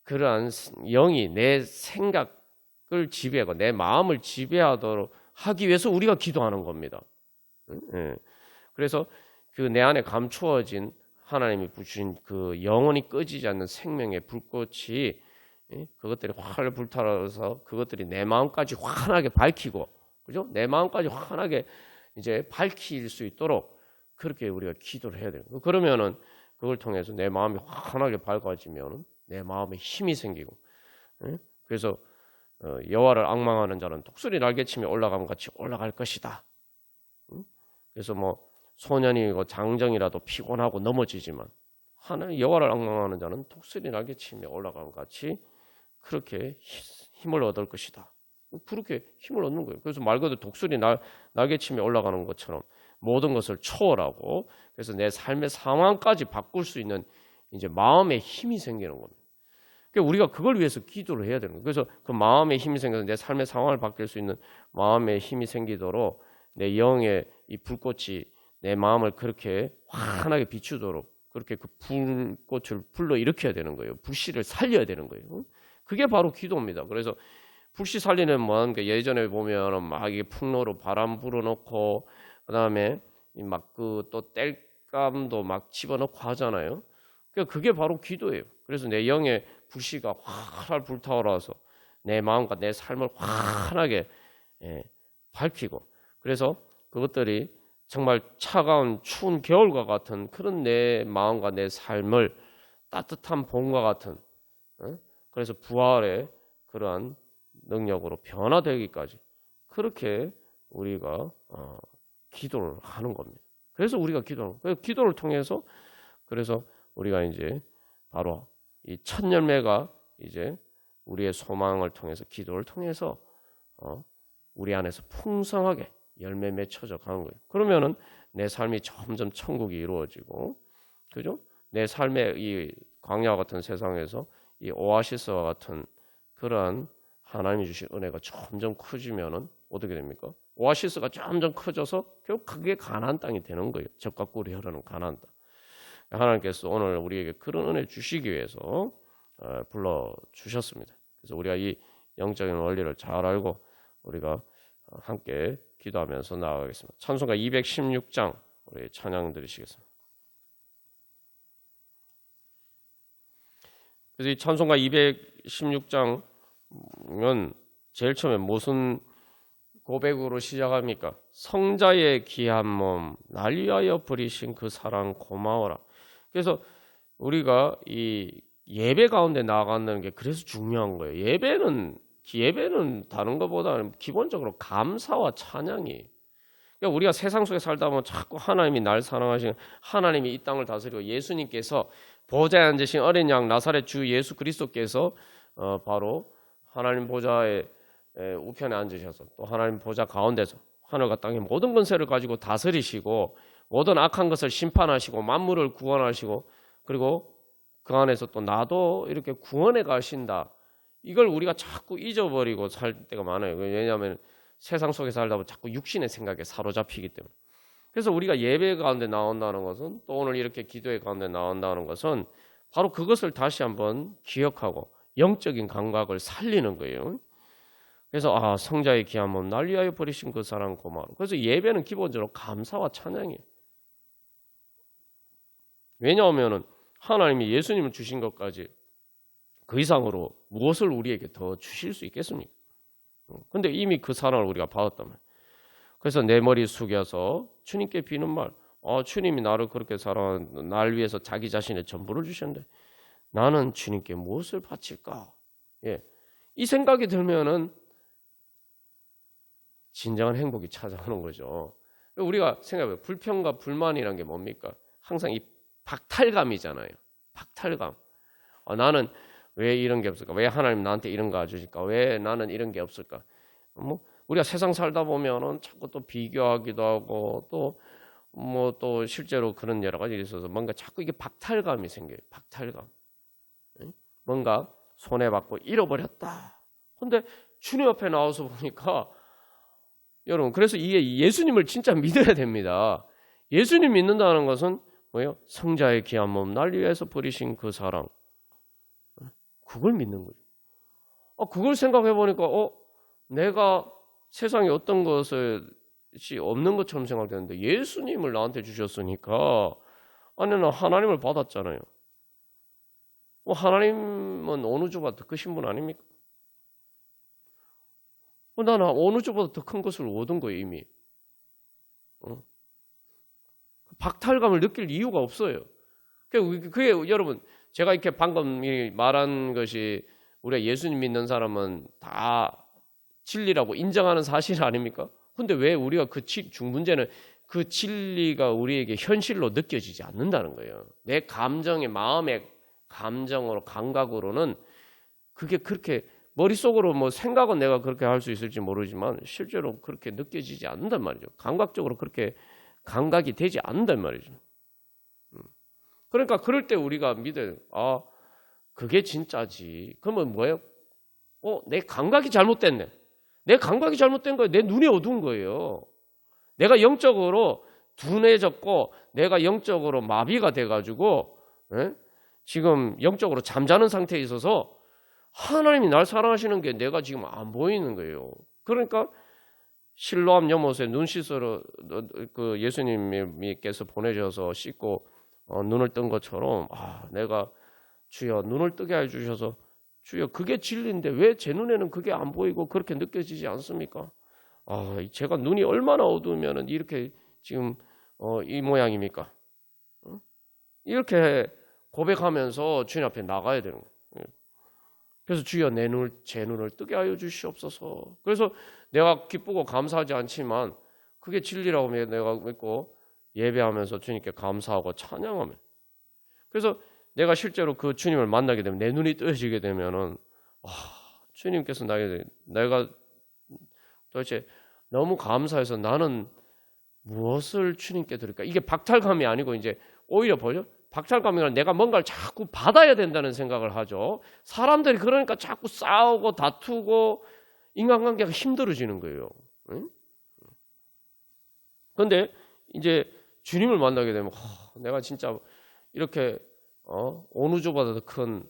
그러한 영이 내 생각을 지배하고 내 마음을 지배하도록 하기 위해서 우리가 기도하는 겁니다. 그래서 그 내 안에 감추어진 하나님이 주신 그 영원히 꺼지지 않는 생명의 불꽃이 그것들이 활 불타서 그것들이 내 마음까지 환하게 밝히고, 그죠? 내 마음까지 환하게 이제 밝힐 수 있도록 그렇게 우리가 기도를 해야 돼요. 그러면은 그걸 통해서 내 마음이 환하게 밝아지면은 내 마음에 힘이 생기고, 그래서 여호와를 앙망하는 자는 독수리 날개치며 올라감 같이 올라갈 것이다. 그래서 뭐 소년이고 장정이라도 피곤하고 넘어지지만 하나님 여호와를 앙망하는 자는 독수리 날개치며 올라감 같이 그렇게 힘을 얻을 것이다. 그렇게 힘을 얻는 거예요. 그래서 말 그대로 독수리 날개치며 올라가는 것처럼 모든 것을 초월하고 그래서 내 삶의 상황까지 바꿀 수 있는 이제 마음의 힘이 생기는 겁니다. 그러니까 우리가 그걸 위해서 기도를 해야 되는 거예요. 그래서 그 마음의 힘이 생겨서 내 삶의 상황을 바뀔 수 있는 마음의 힘이 생기도록 내 영의 이 불꽃이 내 마음을 그렇게 환하게 비추도록 그렇게 그 불꽃을 불러 일으켜야 되는 거예요. 불씨를 살려야 되는 거예요. 그게 바로 기도입니다. 그래서 불씨 살리는 뭐하는 게 예전에 보면은 막 이게 풍로로 바람 불어넣고 그다음에 막 그 또 땔감도 막 집어넣고 하잖아요. 그러니까 그게 바로 기도예요. 그래서 내 영의 불씨가 활활 불타올라서 내 마음과 내 삶을 환하게 밝히고 그래서 그것들이 정말 차가운 추운 겨울과 같은 그런 내 마음과 내 삶을 따뜻한 봄과 같은 그래서 부활의 그러한 능력으로 변화되기까지 그렇게 우리가 기도를 하는 겁니다. 그래서 우리가 기도하는 거예요. 기도를 통해서 그래서 우리가 이제 바로 이 첫 열매가 이제 우리의 소망을 통해서 기도를 통해서 우리 안에서 풍성하게 열매 맺혀져 가는 거예요. 그러면은 내 삶이 점점 천국이 이루어지고, 그죠? 내 삶의 이 광야와 같은 세상에서 이 오아시스와 같은 그러한 하나님이 주신 은혜가 점점 커지면은 어떻게 됩니까? 오아시스가 점점 커져서 결국 그게 가나안 땅이 되는 거예요. 젖과 꿀이 흐르는 가나안 땅. 하나님께서 오늘 우리에게 그런 은혜 주시기 위해서 불러 주셨습니다. 그래서 우리가 이 영적인 원리를 잘 알고 우리가 함께 기도하면서 나아가겠습니다. 찬송가 216장 우리 찬양 드리시겠습니다. 그래서 이 찬송가 216장은 제일 처음에 무슨 고백으로 시작합니까? 성자의 귀한 몸 날 위하여 버리신 그 사랑 고마워라. 그래서 우리가 이 예배 가운데 나아가는 게 그래서 중요한 거예요. 예배는 다른 것보다는 기본적으로 감사와 찬양이. 그러니까 우리가 세상 속에 살다 보면 자꾸 하나님이 날 사랑하시는 하나님이 이 땅을 다스리고 예수님께서 보좌에 앉으신 어린 양 나사렛 주 예수 그리스도께서 바로 하나님 보좌의 우편에 앉으셔서 또 하나님 보좌 가운데서 하늘과 땅의 모든 권세를 가지고 다스리시고 모든 악한 것을 심판하시고 만물을 구원하시고 그리고 그 안에서 또 나도 이렇게 구원해 가신다. 이걸 우리가 자꾸 잊어버리고 살 때가 많아요. 왜냐하면 세상 속에 살다 보면 자꾸 육신의 생각에 사로잡히기 때문에. 그래서 우리가 예배 가운데 나온다는 것은 또 오늘 이렇게 기도의 가운데 나온다는 것은 바로 그것을 다시 한번 기억하고 영적인 감각을 살리는 거예요. 그래서 성자의 귀한 몸 날 위하여 버리신 그 사랑 고마워. 그래서 예배는 기본적으로 감사와 찬양이에요. 왜냐하면 하나님이 예수님을 주신 것까지 그 이상으로 무엇을 우리에게 더 주실 수 있겠습니까? 근데 이미 그 사랑을 우리가 받았단 말이에요. 그래서 내 머리 숙여서 주님께 비는 말, 주님이 나를 그렇게 사랑한 날 위해서 자기 자신의 전부를 주셨는데 나는 주님께 무엇을 바칠까? 이 생각이 들면은 진정한 행복이 찾아오는 거죠. 우리가 생각해봐요. 불평과 불만이란 게 뭡니까? 항상 이 박탈감이잖아요. 박탈감. 나는 왜 이런 게 없을까? 왜 하나님 나한테 이런 거 주실까? 왜 나는 이런 게 없을까? 우리가 세상 살다 보면은 자꾸 또 비교하기도 하고 또 실제로 그런 여러 가지 있어서 뭔가 자꾸 이게 박탈감이 생겨요. 박탈감. 뭔가 손해받고 잃어버렸다. 근데 주님 앞에 나와서 보니까 여러분, 그래서 이게 예수님을 진짜 믿어야 됩니다. 예수님 믿는다는 것은 뭐예요? 성자의 귀한 몸 날 위해서 버리신 그 사랑. 그걸 믿는 거죠. 그걸 생각해 보니까 내가 세상에 어떤 것이 없는 것처럼 생각되는데 예수님을 나한테 주셨으니까 난 하나님을 받았잖아요. 하나님은 어느 주보다 더 크신 분 아닙니까? 나는 어느 주보다 더 큰 것을 얻은 거예요, 이미. 박탈감을 느낄 이유가 없어요. 그게 여러분, 제가 이렇게 방금 말한 것이 우리가 예수님 믿는 사람은 다 진리라고 인정하는 사실 아닙니까? 근데 왜 우리가 문제는 그 진리가 우리에게 현실로 느껴지지 않는다는 거예요. 내 감정의 마음의 감정으로 감각으로는 그게 그렇게 머릿속으로 생각은 내가 그렇게 할 수 있을지 모르지만 실제로 그렇게 느껴지지 않는단 말이죠. 감각적으로 그렇게 감각이 되지 않는단 말이죠. 그러니까 그럴 때 우리가 믿어요. 그게 진짜지. 그러면 뭐예요? 내 감각이 잘못됐네. 내 감각이 잘못된 거예요. 내 눈이 어두운 거예요. 내가 영적으로 둔해졌고 내가 영적으로 마비가 돼가지고 지금 영적으로 잠자는 상태에 있어서 하나님이 날 사랑하시는 게 내가 지금 안 보이는 거예요. 그러니까 실로암 연못에 눈 씻으러 그 예수님께서 보내셔서 씻고 눈을 뜬 것처럼 내가 주여 눈을 뜨게 해주셔서 주여 그게 진리인데 왜 제 눈에는 그게 안 보이고 그렇게 느껴지지 않습니까? 제가 눈이 얼마나 어두우면 이렇게 지금 이 모양입니까? 이렇게 고백하면서 주님 앞에 나가야 되는 거예요. 그래서 주여 제 눈을 뜨게 하여 주시옵소서. 그래서 내가 기쁘고 감사하지 않지만 그게 진리라고 내가 믿고 예배하면서 주님께 감사하고 찬양하면, 그래서 내가 실제로 그 주님을 만나게 되면 내 눈이 뜨여지게 되면은 주님께서 내가 도대체 너무 감사해서 나는 무엇을 주님께 드릴까? 이게 박탈감이 아니고 이제 오히려 보죠. 박탈감이 아니라 내가 뭔가를 자꾸 받아야 된다는 생각을 하죠. 사람들이 그러니까 자꾸 싸우고 다투고 인간관계가 힘들어지는 거예요. 그런데 이제 주님을 만나게 되면 내가 진짜 이렇게 어느 주보다 더 큰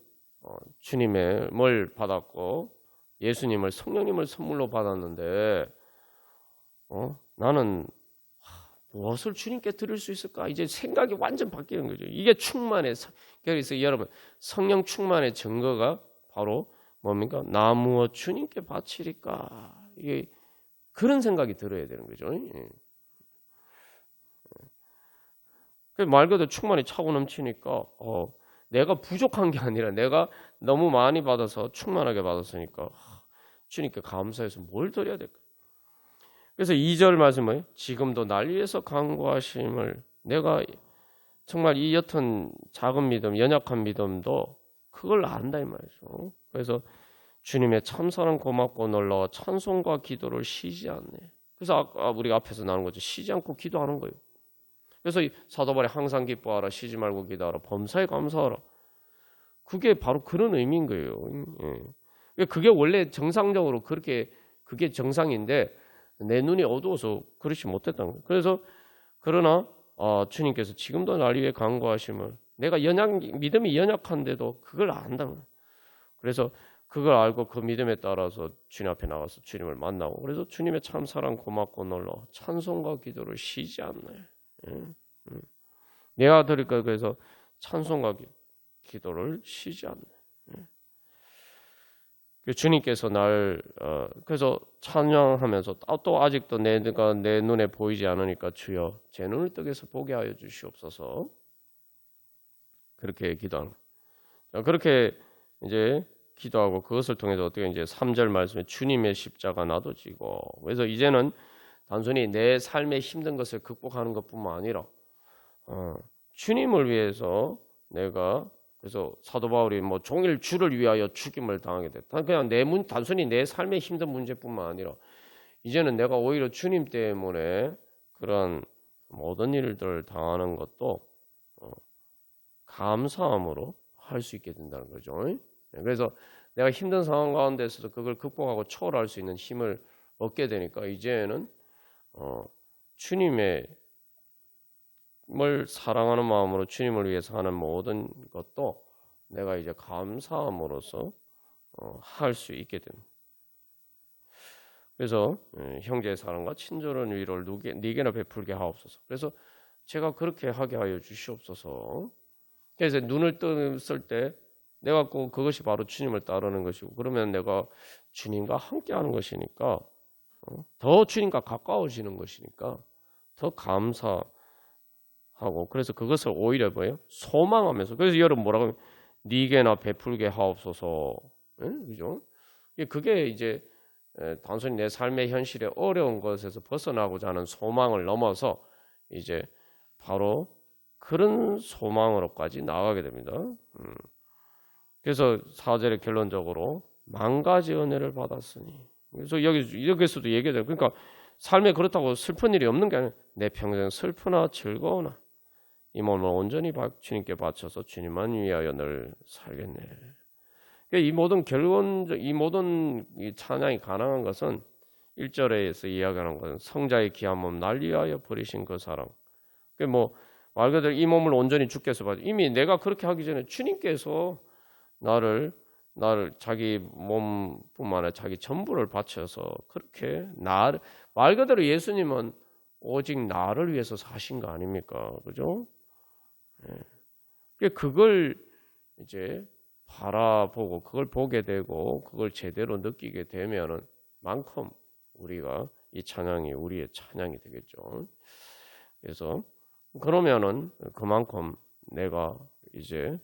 주님의 뭘 받았고 예수님을 성령님을 선물로 받았는데 나는 무엇을 주님께 드릴 수 있을까? 이제 생각이 완전 바뀌는 거죠. 이게 충만의, 그래서 여러분 성령 충만의 증거가 바로 뭡니까? 나 무엇 주님께 바치리까? 이게 그런 생각이 들어야 되는 거죠. 말 그대로 충만히 차고 넘치니까 내가 부족한 게 아니라 내가 너무 많이 받아서 충만하게 받았으니까 주님께 감사해서 뭘 드려야 될까? 그래서 2절 말씀은 지금도 날 위해서 간구하심을, 내가 정말 이 여튼 작은 믿음, 연약한 믿음도 그걸 안다 이 말이죠. 그래서 주님의 참사랑 고맙고 놀라워 찬송과 기도를 쉬지 않네. 그래서 우리가 앞에서 나눈 거죠. 쉬지 않고 기도하는 거예요. 그래서 사도 바울이 항상 기뻐하라, 쉬지 말고 기도하라, 범사에 감사하라. 그게 바로 그런 의미인 거예요. 그게 원래 정상적으로 그게 정상인데 내 눈이 어두워서 그렇지 못했던 거예요. 그래서 그러나 주님께서 지금도 날 위해 간구하심을, 내가 믿음이 연약한데도 그걸 안다는 거예요. 그래서 그걸 알고 그 믿음에 따라서 주님 앞에 나가서 주님을 만나고, 그래서 주님의 참 사랑 고맙고 놀라 찬송과 기도를 쉬지 않네. 내가 드릴 거, 그래서 찬송과 기도를 쉬지 않네. 주님께서 날 그래서 찬양하면서 또 아직도 내가 내 눈에 보이지 않으니까 주여 제 눈을 뜨게 해서 보게 하여 주시옵소서. 그렇게 기도하는 거예요. 그렇게 이제 기도하고 그것을 통해서 어떻게 이제 3절 말씀에 주님의 십자가 나도 지고, 그래서 이제는 단순히 내 삶의 힘든 것을 극복하는 것뿐만 아니라 주님을 위해서 내가, 그래서 사도 바울이 뭐 종일 주를 위하여 죽임을 당하게 됐다. 그냥 단순히 내 삶의 힘든 문제뿐만 아니라 이제는 내가 오히려 주님 때문에 그런 모든 일들을 당하는 것도 감사함으로 할 수 있게 된다는 거죠. 그래서 내가 힘든 상황 가운데서도 그걸 극복하고 초월할 수 있는 힘을 얻게 되니까 이제는 주님의 사랑하는 마음으로 주님을 위해서 하는 모든 것도 내가 이제 감사함으로써 할 수 있게 됩니다. 그래서 형제의 사랑과 친절한 위로를 네게나 베풀게 하옵소서. 그래서 제가 그렇게 하게 하여 주시옵소서. 그래서 눈을 떴을 때 내가 꼭 그것이 바로 주님을 따르는 것이고, 그러면 내가 주님과 함께하는 것이니까 더 주님과 가까워지는 것이니까 더 감사하고, 그래서 그것을 오히려 뭐예요? 소망하면서. 그래서 여러분 뭐라고 하면 네게나 베풀게 하옵소서. 그죠? 그게 이제 단순히 내 삶의 현실에 어려운 것에서 벗어나고자 하는 소망을 넘어서 이제 바로 그런 소망으로까지 나아가게 됩니다. 그래서 4절에 결론적으로 만 가지 은혜를 받았으니, 그래서 여기서도 얘기해요. 그러니까 삶에 그렇다고 슬픈 일이 없는 게 아니라 내 평생 슬프나 즐거우나 이 몸을 온전히 주님께 바쳐서 주님만 위하여 늘 살겠네. 이 모든 이 찬양이 가능한 것은 1절에서 이야기하는 것은 성자의 귀한 몸 날 위하여 버리신 그 사랑. 말 그대로 이 몸을 온전히 주께서 받아. 이미 내가 그렇게 하기 전에 주님께서 나를 나를 자기 몸뿐만 아니라 자기 전부를 바쳐서 그렇게 말 그대로 예수님은 오직 나를 위해서 사신 거 아닙니까? 그죠? 그걸 이제 바라보고 그걸 보게 되고 그걸 제대로 느끼게 되면은 만큼 우리가 이 찬양이 우리의 찬양이 되겠죠. 그래서 그러면은 그만큼 내가 이제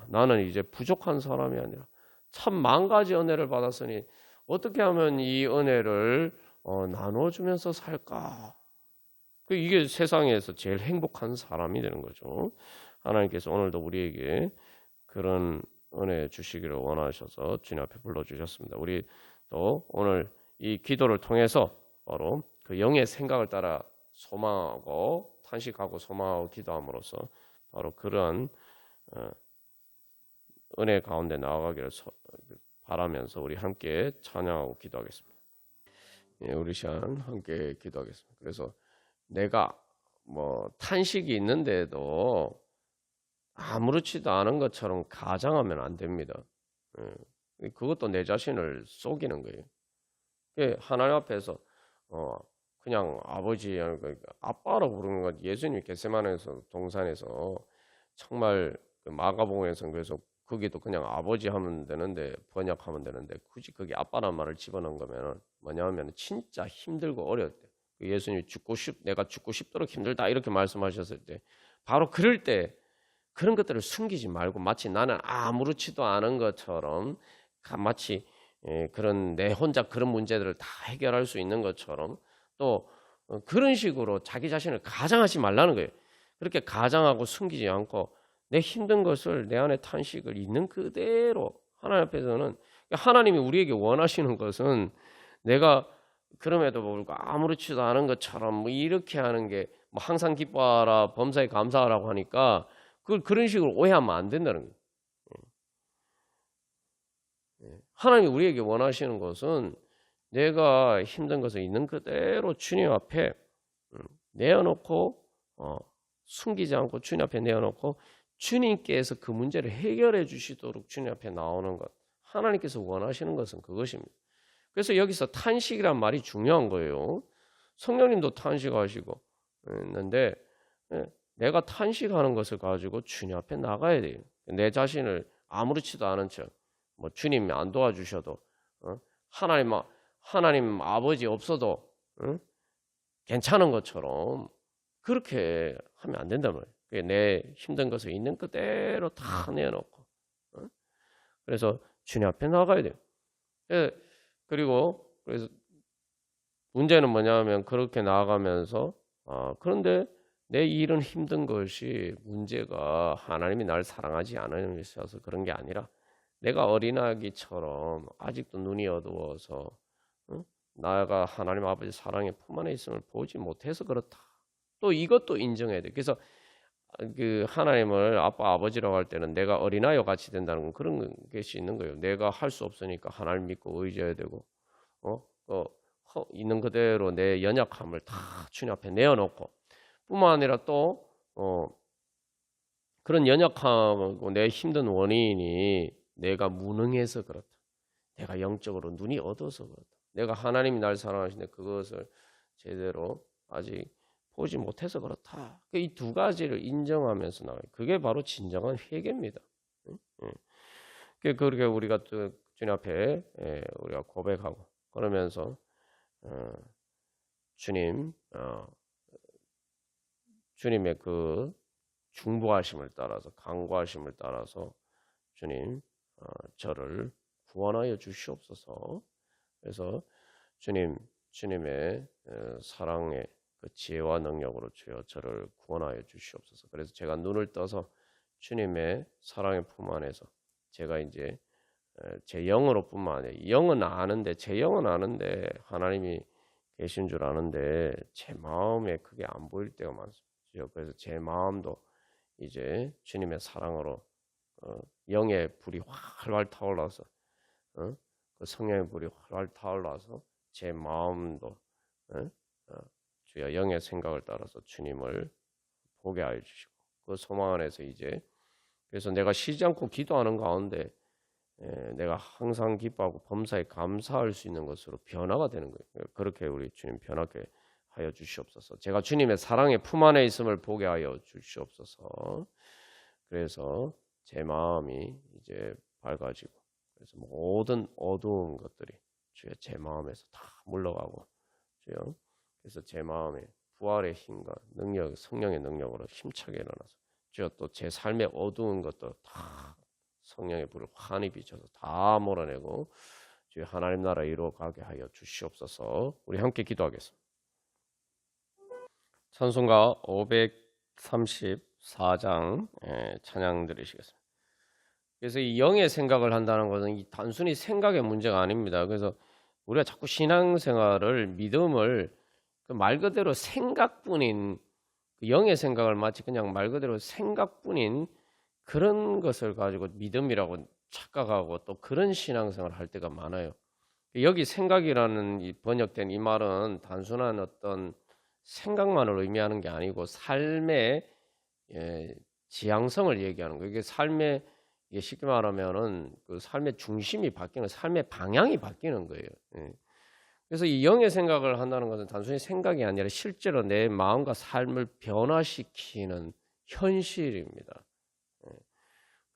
나는 이제 부족한 사람이 아니라 참 만 가지 은혜를 받았으니 어떻게 하면 이 은혜를 나눠주면서 살까? 이게 세상에서 제일 행복한 사람이 되는 거죠. 하나님께서 오늘도 우리에게 그런 은혜 주시기를 원하셔서 주님 앞에 불러주셨습니다. 우리 또 오늘 이 기도를 통해서 바로 그 영의 생각을 따라 소망하고 탄식하고 소망하고 기도함으로써 바로 그러한 은혜 가운데 나아가기를 바라면서 우리 함께 찬양하고 기도하겠습니다. 우리 시간 함께 기도하겠습니다. 그래서 내가 뭐 탄식이 있는데도 아무렇지도 않은 것처럼 가장하면 안 됩니다. 그것도 내 자신을 속이는 거예요. 하나님 앞에서 그냥 아버지, 아빠라고 부르는 것, 예수님이 겟세마네에서 동산에서 정말 마가복음에서 그래서 거기도 그냥 아버지 하면 되는데 번역하면 되는데 굳이 거기 아빠란 말을 집어넣은 거면 뭐냐면 진짜 힘들고 어려울 때 예수님이 내가 죽고 싶도록 힘들다 이렇게 말씀하셨을 때 바로 그럴 때 그런 것들을 숨기지 말고 마치 나는 아무렇지도 않은 것처럼 마치 그런 내 혼자 그런 문제들을 다 해결할 수 있는 것처럼 또 그런 식으로 자기 자신을 가장하지 말라는 거예요. 그렇게 가장하고 숨기지 않고 내 힘든 것을 내 안에 탄식을 있는 그대로 하나님 앞에서는 하나님이 우리에게 원하시는 것은 내가 그럼에도 불구하고 아무렇지도 않은 것처럼 뭐 이렇게 하는 게 뭐 항상 기뻐하라 범사에 감사하라고 하니까 그걸 그런 식으로 오해하면 안 된다는 거예요. 하나님이 우리에게 원하시는 것은 내가 힘든 것을 있는 그대로 주님 앞에 내어놓고 숨기지 않고 주님 앞에 내어놓고 주님께서 그 문제를 해결해 주시도록 주님 앞에 나오는 것. 하나님께서 원하시는 것은 그것입니다. 그래서 여기서 탄식이란 말이 중요한 거예요. 성령님도 탄식하시고 있는데 내가 탄식하는 것을 가지고 주님 앞에 나가야 돼요. 내 자신을 아무렇지도 않은 척, 뭐 주님이 안 도와주셔도 하나님 아버지 없어도 괜찮은 것처럼 그렇게 하면 안 된단 말이에요. 내 힘든 것을 있는 그대로 다 내어놓고 그래서 주님 앞에 나가야 돼요. 그리고 그래서 문제는 뭐냐면 그렇게 나아가면서 그런데 내 일은 힘든 것이 문제가 하나님이 날 사랑하지 않으셔서 그런 게 아니라 내가 어린아기처럼 아직도 눈이 어두워서 나가 하나님 아버지 사랑의 품 안에 있음을 보지 못해서 그렇다. 또 이것도 인정해야 돼. 그래서 그 하나님을 아빠 아버지라고 할 때는 내가 어린아이와 같이 된다는 건 그런 것이 있는 거예요. 내가 할 수 없으니까 하나님 믿고 의지해야 되고 있는 그대로 내 연약함을 다 주님 앞에 내어놓고 뿐만 아니라 또 그런 연약하고 내 힘든 원인이 내가 무능해서 그렇다. 내가 영적으로 눈이 어두워서 그렇다. 내가 하나님이 날 사랑하시는데 그것을 제대로 아직 보지 못해서 그렇다. 이 두 가지를 인정하면서 나와요. 그게 바로 진정한 회개입니다. 그렇게 우리가 또 주님 앞에 우리가 고백하고 그러면서 주님의 그 중보하심을 따라서 강구하심을 따라서 주님 저를 구원하여 주시옵소서. 그래서 주님의 사랑의 그 지혜와 능력으로 주여 저를 구원하여 주시옵소서. 그래서 제가 눈을 떠서 주님의 사랑의 품 안에서 제가 이제 제 영으로뿐만 아니라 제 영은 아는데 하나님이 계신 줄 아는데 제 마음에 그게 안 보일 때가 많습니다. 그래서 제 마음도 이제 주님의 사랑으로 영의 불이 활활 타올라서 그 성령의 불이 활활 타올라서 제 마음도 주여 영의 생각을 따라서 주님을 보게 하여 주시고 그 소망 안에서 이제 그래서 내가 쉬지 않고 기도하는 가운데 내가 항상 기뻐하고 범사에 감사할 수 있는 것으로 변화가 되는 거예요. 그렇게 우리 주님 변하게 하여 주시옵소서. 제가 주님의 사랑의 품 안에 있음을 보게 하여 주시옵소서. 그래서 제 마음이 이제 밝아지고, 그래서 모든 어두운 것들이 주여 제 마음에서 다 물러가고, 주여 그래서 제 마음에 부활의 힘과 능력, 성령의 능력으로 힘차게 일어나서 주여 또 제 삶의 어두운 것도 다 성령의 불을 환히 비춰서 다 몰아내고 주여 하나님 나라 이루어가게 하여 주시옵소서. 우리 함께 기도하겠습니다. 찬송가 534장 찬양 드리시겠습니다. 그래서 이 영의 생각을 한다는 것은 이 단순히 생각의 문제가 아닙니다. 그래서 우리가 자꾸 신앙생활을, 믿음을 말 그대로 생각뿐인, 영의 생각을 마치 그냥 말 그대로 생각뿐인 그런 것을 가지고 믿음이라고 착각하고 또 그런 신앙생활을 할 때가 많아요. 여기 생각이라는 이 번역된 이 말은 단순한 어떤 생각만을 의미하는 게 아니고 삶의 지향성을 얘기하는 거예요. 이게 삶의, 이게 쉽게 말하면은 그 삶의 중심이 바뀌는, 삶의 방향이 바뀌는 거예요. 그래서 이 영의 생각을 한다는 것은 단순히 생각이 아니라 실제로 내 마음과 삶을 변화시키는 현실입니다.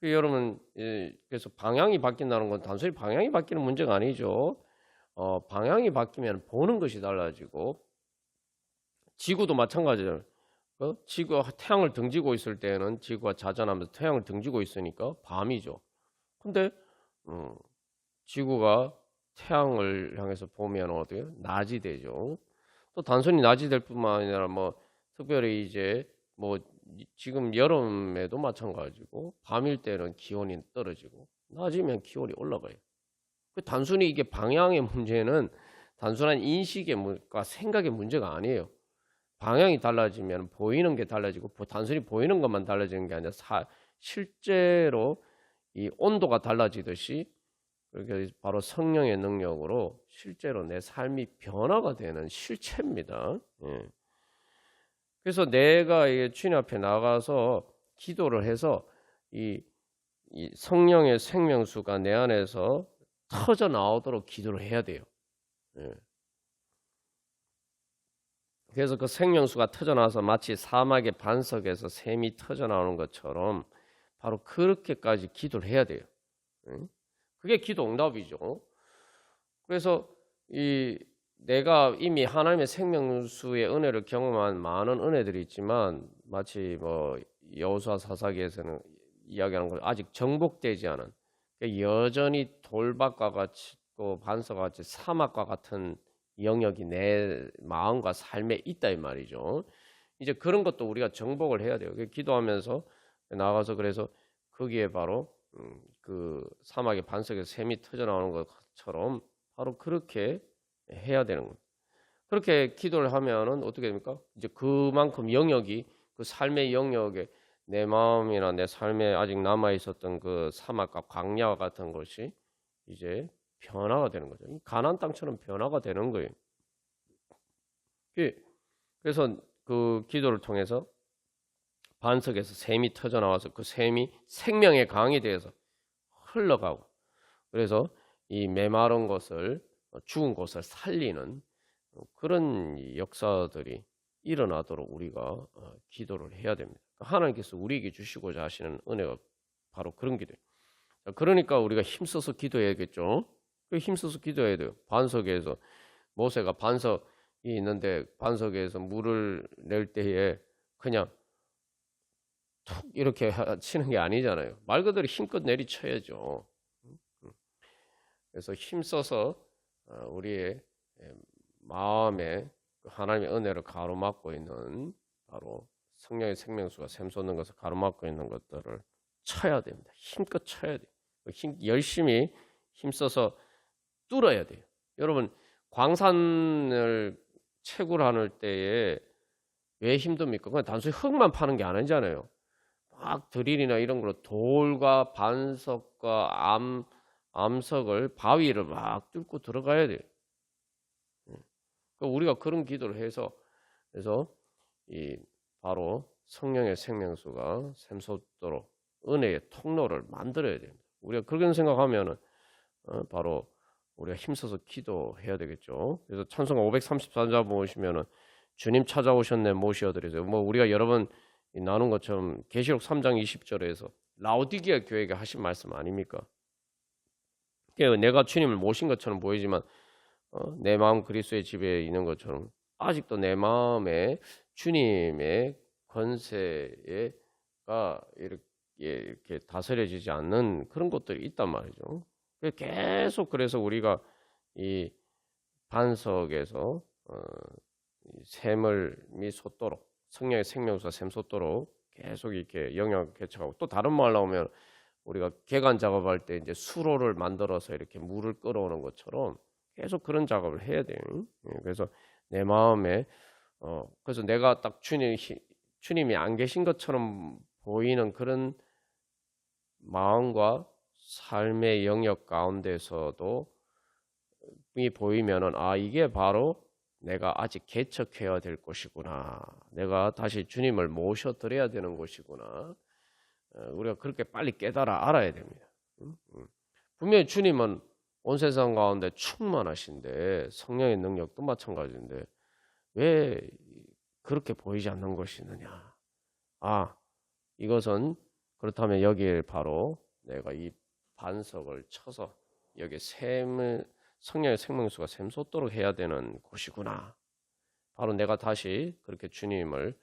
여러분, 그래서 방향이 바뀐다는 건 단순히 방향이 바뀌는 문제가 아니죠. 방향이 바뀌면 보는 것이 달라지고, 지구도 마찬가지잖아요. 지구가 태양을 등지고 있을 때는 지구가 자전하면서 태양을 등지고 있으니까 밤이죠. 근데 지구가 태양을 향해서 보면 어떻게 낮이 되죠. 또 단순히 낮이 될 뿐만 아니라 뭐 특별히 이제 뭐 지금 여름에도 마찬가지고 밤일 때는 기온이 떨어지고 낮이면 기온이 올라가요. 단순히 이게 방향의 문제는 단순한 인식의 문과 생각의 문제가 아니에요. 방향이 달라지면 보이는 게 달라지고 단순히 보이는 것만 달라지는 게 아니라 실제로 이 온도가 달라지듯이 그렇게 바로 성령의 능력으로 실제로 내 삶이 변화가 되는 실체입니다. 그래서 내가 주님 앞에 나가서 기도를 해서 이 성령의 생명수가 내 안에서 터져 나오도록 기도를 해야 돼요. 그래서 그 생명수가 터져 나와서 마치 사막의 반석에서 샘이 터져 나오는 것처럼 바로 그렇게까지 기도를 해야 돼요. 그게 기도 응답이죠. 그래서 내가 이미 하나님의 생명수의 은혜를 경험한 많은 은혜들이 있지만 마치 뭐 여호수아 사사기에서는 이야기하는 걸 아직 정복되지 않은, 여전히 돌밭과 같이 또 반석과 같이 사막과 같은 영역이 내 마음과 삶에 있다 이 말이죠. 이제 그런 것도 우리가 정복을 해야 돼요. 기도하면서 나가서 그래서 거기에 바로 그 사막의 반석에서 샘이 터져 나오는 것처럼 바로 그렇게 해야 되는 겁니다. 그렇게 기도를 하면은 어떻게 됩니까? 이제 그만큼 영역이, 그 삶의 영역에 내 마음이나 내 삶에 아직 남아 있었던 그 사막과 광야와 같은 것이 이제 변화가 되는 거죠. 가나안 땅처럼 변화가 되는 거예요. 그래서 그 기도를 통해서 반석에서 샘이 터져 나와서 그 샘이 생명의 강이 되어서 흘러가고, 그래서 이 메마른 것을, 죽은 것을 살리는 그런 역사들이 일어나도록 우리가 기도를 해야 됩니다. 하나님께서 우리에게 주시고자 하시는 은혜가 바로 그런 기도예요. 그러니까 우리가 힘써서 기도해야겠죠. 힘써서 기도해야 돼요. 반석에서 모세가 반석이 있는데 반석에서 물을 낼 때에 그냥 툭 이렇게 치는 게 아니잖아요. 말 그대로 힘껏 내리쳐야죠. 그래서 힘써서 우리의 마음에 하나님의 은혜를 가로막고 있는, 바로 성령의 생명수가 샘솟는 것을 가로막고 있는 것들을 쳐야 됩니다. 힘껏 쳐야 돼요. 열심히 힘써서 뚫어야 돼요. 여러분, 광산을 채굴하는 때에 왜 힘듭니까? 그냥 단순히 흙만 파는 게 아니잖아요. 막 드릴이나 이런 걸로 돌과 반석과 암석을, 바위를 막 뚫고 들어가야 돼요. 우리가 그런 기도를 해서, 그래서 바로 성령의 생명수가 샘솟도록 은혜의 통로를 만들어야 됩니다. 우리가 그런 생각하면은 바로 우리가 힘써서 기도해야 되겠죠. 그래서 찬송가 534자 보시면은 주님 찾아오셨네 모시어드리세요. 뭐 우리가 여러 번 나눈 것처럼 계시록 3장 20절에서 라오디게아 교회에게 하신 말씀 아닙니까? 내가 주님을 모신 것처럼 보이지만 내 마음 그리스도의 집에 있는 것처럼 아직도 내 마음에 주님의 권세가 이렇게 다스려지지 않는 그런 것들이 있단 말이죠. 계속 그래서 우리가 이 반석에서 샘을 솟도록 성령의 생명수가 샘솟도록 계속 이렇게 영향을 개척하고, 또 다른 말로 하면 우리가 개간 작업할 때 이제 수로를 만들어서 이렇게 물을 끌어오는 것처럼 계속 그런 작업을 해야 돼요. 그래서 내 마음에 그래서 내가 딱 주님이 안 계신 것처럼 보이는 그런 마음과 삶의 영역 가운데서도 이 보이면은 이게 바로 내가 아직 개척해야 될 것이구나. 내가 다시 주님을 모셔드려야 되는 것이구나. 우리가 그렇게 빨리 깨달아 알아야 됩니다. 분명히 주님은 온 세상 가운데 충만하신데 성령의 능력도 마찬가지인데 왜 그렇게 보이지 않는 것이느냐. 이것은 그렇다면 여기에 바로 내가 이 반석을 쳐서 여기 성령의 생명수가 샘솟도록 해야 되는 곳이구나. 바로 내가 다시 그렇게 주님을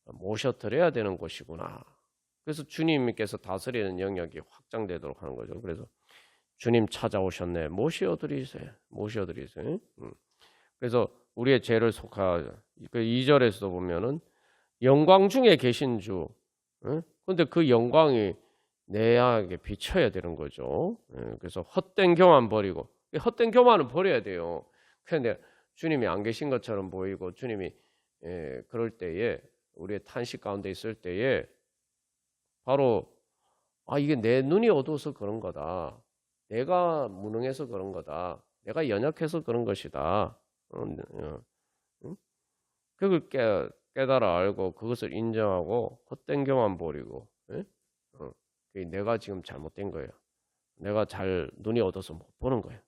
모셔드려야 되는 곳이구나. 그래서 주님께서 다스리는 영역이 확장되도록 하는 거죠. 그래서 주님 찾아오셨네. 모셔드리세요. 그래서 우리의 죄를 속하 2절에서도 보면은 영광 중에 계신 주. 그런데 그 영광이 내에게 비춰야 되는 거죠. 그래서 헛된 교만 버리고, 헛된 교만은 버려야 돼요. 그런데 주님이 안 계신 것처럼 보이고 주님이 그럴 때에 우리의 탄식 가운데 있을 때에 바로 이게 내 눈이 어두워서 그런 거다. 내가 무능해서 그런 거다. 내가 연약해서 그런 것이다. 그걸 깨달아 알고 그것을 인정하고 헛된 교만 버리고 내가 지금 잘못된 거예요. 내가 눈이 어두워서 못 보는 거예요.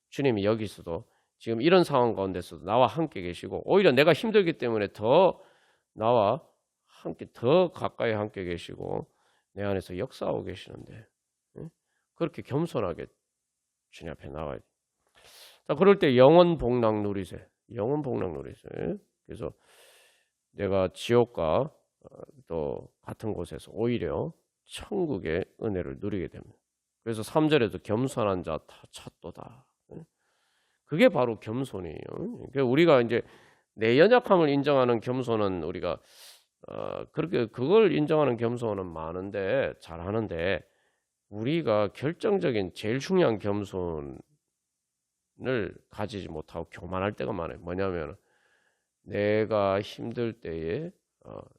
주님이 여기서도 지금 이런 상황 가운데서도 나와 함께 계시고 오히려 내가 힘들기 때문에 더 나와 함께 더 가까이 함께 계시고 내 안에서 역사하고 계시는데 그렇게 겸손하게 주님 앞에 나와야 돼. 자, 그럴 때 영원 복락 누리세. 그래서 내가 지옥과 또 같은 곳에서 오히려 천국의 은혜를 누리게 됩니다. 그래서 3절에도 겸손한 자 다 찾도다. 그게 바로 겸손이에요. 그러니까 우리가 이제 내 연약함을 인정하는 겸손은 우리가 그렇게 그걸 인정하는 겸손은 많은데 잘하는데 우리가 결정적인 제일 중요한 겸손을 가지지 못하고 교만할 때가 많아요. 뭐냐면 내가 힘들 때에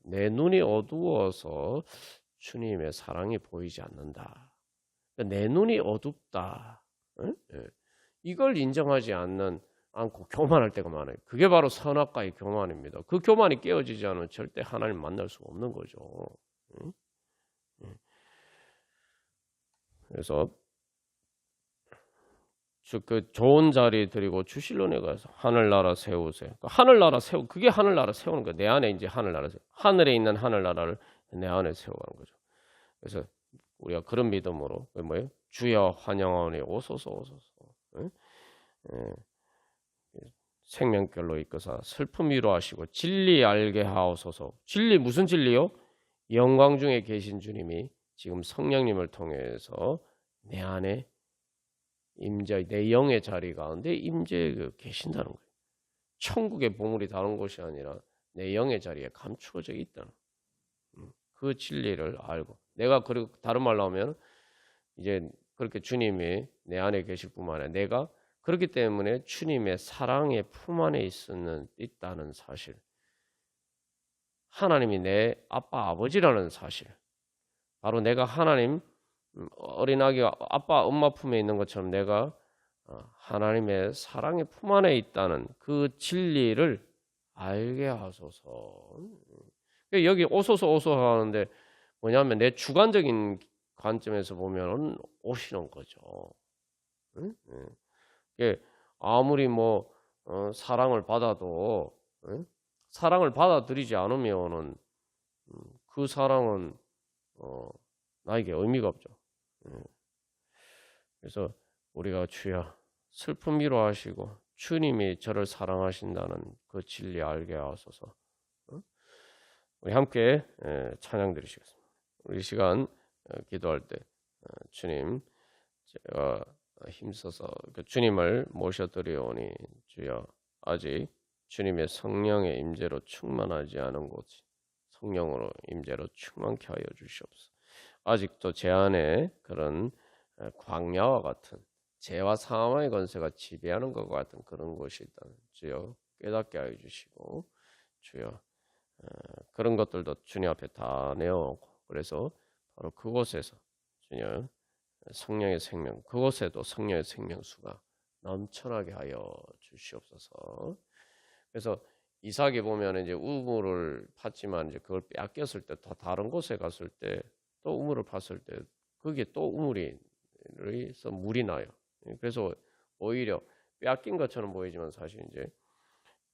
내 눈이 어두워서 주님의 사랑이 보이지 않는다. 내 눈이 어둡다. 이걸 인정하지 않고 교만할 때가 많아요. 그게 바로 선악과의 교만입니다. 그 교만이 깨어지지 않으면 절대 하나님 만날 수가 없는 거죠. 그래서 그 좋은 자리 드리고 주실로 내가 하늘나라 세우세요. 하늘나라 그게 하늘나라 세우는 거예요. 내 안에 이제 하늘나라 하늘에 있는 하늘나라를 내 안에 세워가는 거죠. 그래서 우리가 그런 믿음으로 뭐예요? 주여 환영하오니 오소서. 생명결로 이끄사 슬픔 위로하시고 진리 알게 하옵소서. 진리 무슨 진리요? 영광 중에 계신 주님이 지금 성령님을 통해서 내 안에 내 영의 자리 가운데 임재 계신다는 거예요. 천국의 보물이 다른 것이 아니라 내 영의 자리에 감추어져 있다는 그 진리를 알고 내가 그리고 다른 말로 하면 이제 그렇게 주님이 내 안에 계실 뿐만 아니라 내가 그렇기 때문에 주님의 사랑의 품 안에 있다는 사실, 하나님이 내 아빠 아버지라는 사실, 바로 내가 하나님 어린아기가 아빠 엄마 품에 있는 것처럼 내가 하나님의 사랑의 품 안에 있다는 그 진리를 알게 하소서. 여기 오소서 하는데 뭐냐면 내 주관적인 관점에서 보면은 오시는 거죠. 응? 예. 이게 아무리 뭐 사랑을 받아도 응? 사랑을 받아들이지 않으면은 그 사랑은 나에게 의미가 없죠. 응. 그래서 우리가 주여 슬픔 위로하시고 주님이 저를 사랑하신다는 그 진리 알게 하소서. 응? 우리 함께 찬양 드리시겠습니다. 우리 시간 기도할 때 주님 제가 힘써서 그 주님을 모셔드리오니 주여 아직 주님의 성령의 임재로 충만하지 않은 곳이 성령으로 임재로 충만케 하여 주시옵소서. 아직도 제 안에 그런 광야와 같은 죄와 사망의 권세가 지배하는 것과 같은 그런 것이 있다면 주여 깨닫게 하여 주시고 주여 그런 것들도 주님 앞에 다 내어오고 그래서 바로 그곳에서 주님 성령의 생명 그곳에도 성령의 생명수가 넘쳐나게 하여 주시옵소서. 그래서 이삭이 보면 이제 우물을 팠지만 이제 그걸 빼앗겼을 때 더 다른 곳에 갔을 때 또 우물을 팠을 때 거기에 또 우물이서 물이 나요. 그래서 오히려 빼앗긴 것처럼 보이지만 사실 이제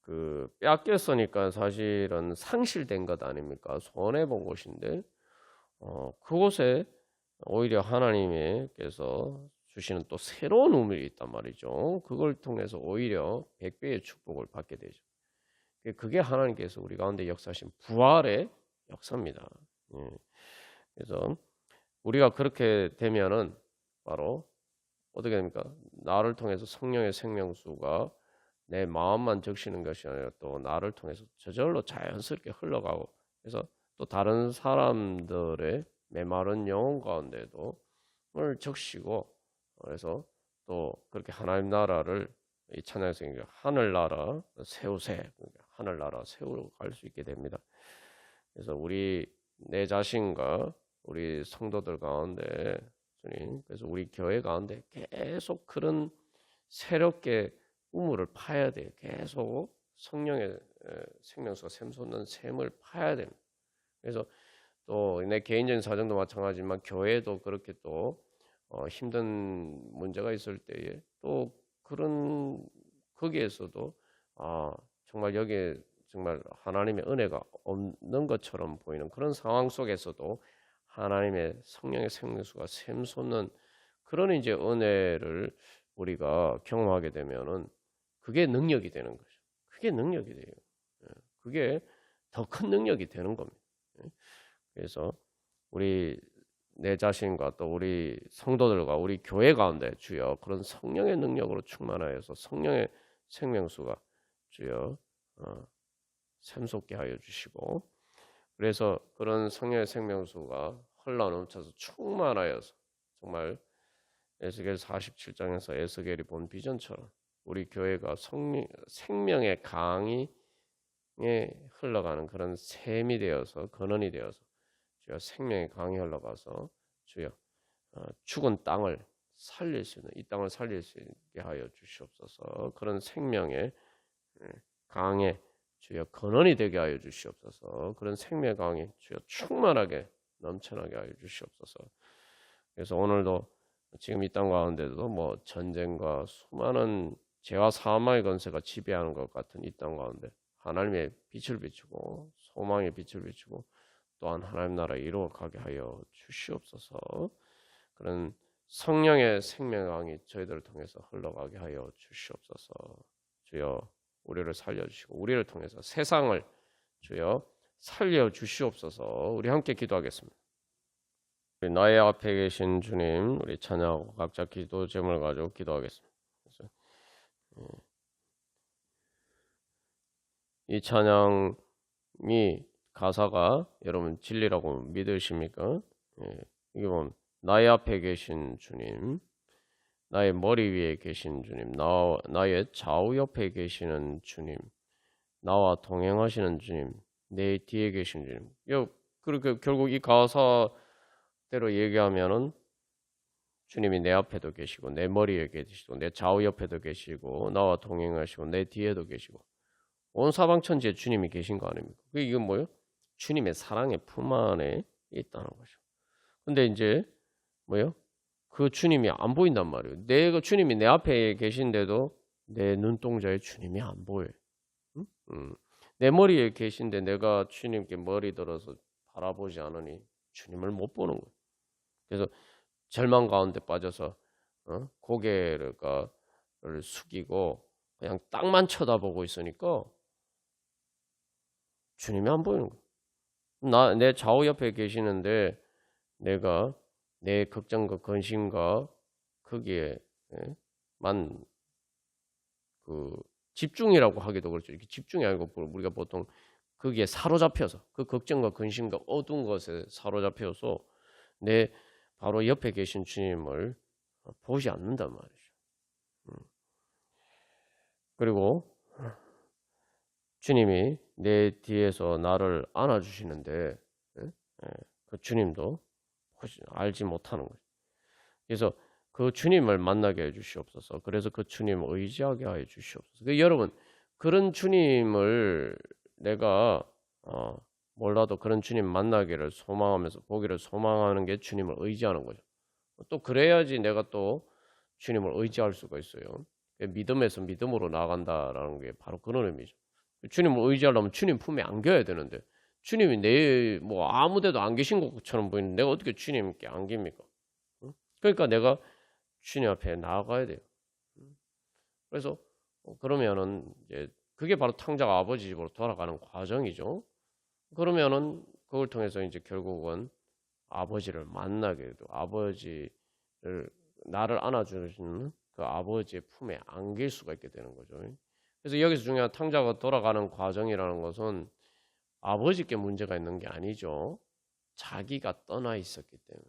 그 빼앗겼으니까 사실은 상실된 것 아닙니까? 손해 본 곳인데 그곳에 오히려 하나님께서 주시는 또 새로운 우물이 있단 말이죠. 그걸 통해서 오히려 100배의 축복을 받게 되죠. 그게 하나님께서 우리 가운데 역사하신 부활의 역사입니다. 예. 그래서 우리가 그렇게 되면은 바로 어떻게 됩니까? 나를 통해서 성령의 생명수가 내 마음만 적시는 것이 아니라 또 나를 통해서 저절로 자연스럽게 흘러가고 그래서 또 다른 사람들의 메마른 영혼 가운데도 을 적시고 그래서 또 그렇게 하나님 나라를 이 찬양에서 하늘나라 세우세 하늘나라 세우러 갈 수 있게 됩니다. 그래서 우리 내 자신과 우리 성도들 가운데 주님 그래서 우리 교회 가운데 계속 그런 새롭게 우물을 파야 돼요. 계속 성령의 생명수가 샘솟는 샘을 파야 됩니다. 그래서 또 내 개인적인 사정도 마찬가지지만 교회도 그렇게 또 힘든 문제가 있을 때에 또 그런 거기에서도 정말 여기에 정말 하나님의 은혜가 없는 것처럼 보이는 그런 상황 속에서도 하나님의 성령의 생명수가 샘솟는 그런 이제 은혜를 우리가 경험하게 되면은 그게 능력이 되는 거죠. 그게 능력이 돼요. 그게 더 큰 능력이 되는 겁니다. 그래서 우리 내 자신과 또 우리 성도들과 우리 교회 가운데 주여 그런 성령의 능력으로 충만하여서 성령의 생명수가 주여 샘솟게 하여 주시고 그래서 그런 성령의 생명수가 흘러넘쳐서 충만하여서 정말 에스겔 47장에서 에스겔이 본 비전처럼 우리 교회가 생명의 강이 흘러가는 그런 샘이 되어서 근원이 되어서 주여 생명의 강이 흘러가서 주여 죽은 땅을 살릴 수 있는 이 땅을 살릴 수 있게 하여 주시옵소서. 그런 생명의 강에 주여 근원이 되게 하여 주시옵소서. 그런 생명의 강이 주여 충만하게 넘쳐나게 하여 주시옵소서. 그래서 오늘도 지금 이 땅 가운데도 뭐 전쟁과 수많은 죄와 사망의 권세가 지배하는 것 같은 이 땅 가운데 하나님의 빛을 비추고 소망의 빛을 비추고 또한 하나님 나라에 이루어가게 하여 주시옵소서. 그런 성령의 생명강이 저희들을 통해서 흘러가게 하여 주시옵소서. 주여 우리를 살려주시고 우리를 통해서 세상을 주여 살려주시옵소서. 우리 함께 기도하겠습니다. 우리 나의 앞에 계신 주님 우리 찬양하고 각자 기도 제목을 가지고 기도하겠습니다. 그래서 이 찬양이 가사가 여러분 진리라고 믿으십니까? 이게 보면 나의 앞에 계신 주님, 나의 머리 위에 계신 주님, 나의 좌우 옆에 계시는 주님, 나와 동행하시는 주님, 내 뒤에 계신 주님. 그렇게 결국 이 가사대로 얘기하면은 주님이 내 앞에도 계시고 내 머리에 계시고 내 좌우 옆에도 계시고 나와 동행하시고 내 뒤에도 계시고 온 사방천지에 주님이 계신 거 아닙니까? 이건 뭐예요? 주님의 사랑의 품 안에 있다는 거죠. 근데 이제 뭐요? 그 주님이 안 보인단 말이에요. 내 주님이 내 앞에 계신데도 내 눈동자에 주님이 안 보여요. 응? 내 머리에 계신데 내가 주님께 머리 들어서 바라보지 않으니 주님을 못 보는 거예요. 그래서 절망 가운데 빠져서 고개를 숙이고 그냥 땅만 쳐다보고 있으니까 주님이 안 보이는 거예요. 내 좌우 옆에 계시는데 내가 내 걱정과 근심과 거기에 만 그 집중이라고 하기도 그렇죠. 이렇게 집중이 아니고 우리가 보통 거기에 사로잡혀서 그 걱정과 근심과 어두운 것에 사로잡혀서 내 바로 옆에 계신 주님을 보지 않는단 말이죠. 그리고 주님이 내 뒤에서 나를 안아주시는데 그 주님도 알지 못하는 거죠. 그래서 그 주님을 만나게 해 주시옵소서. 그래서 그 주님을 의지하게 해 주시옵소서. 여러분 그런 주님을 내가 몰라도 그런 주님 만나기를 소망하면서 보기를 소망하는 게 주님을 의지하는 거죠. 또 그래야지 내가 또 주님을 의지할 수가 있어요. 믿음에서 믿음으로 나아간다라는 게 바로 그런 의미죠. 주님을 의지하려면 주님 품에 안겨야 되는데 주님이 내 뭐 아무데도 안 계신 것처럼 보이는데 내가 어떻게 주님께 안깁니까? 그러니까 내가 주님 앞에 나아가야 돼요. 그래서 그러면은 이제 그게 바로 탕자가 아버지 집으로 돌아가는 과정이죠. 그러면은 그걸 통해서 이제 결국은 아버지를 만나게 돼도 아버지를 나를 안아주시는 그 아버지의 품에 안길 수가 있게 되는 거죠. 그래서 여기서 중요한 탕자가 돌아가는 과정이라는 것은 아버지께 문제가 있는 게 아니죠. 자기가 떠나 있었기 때문에.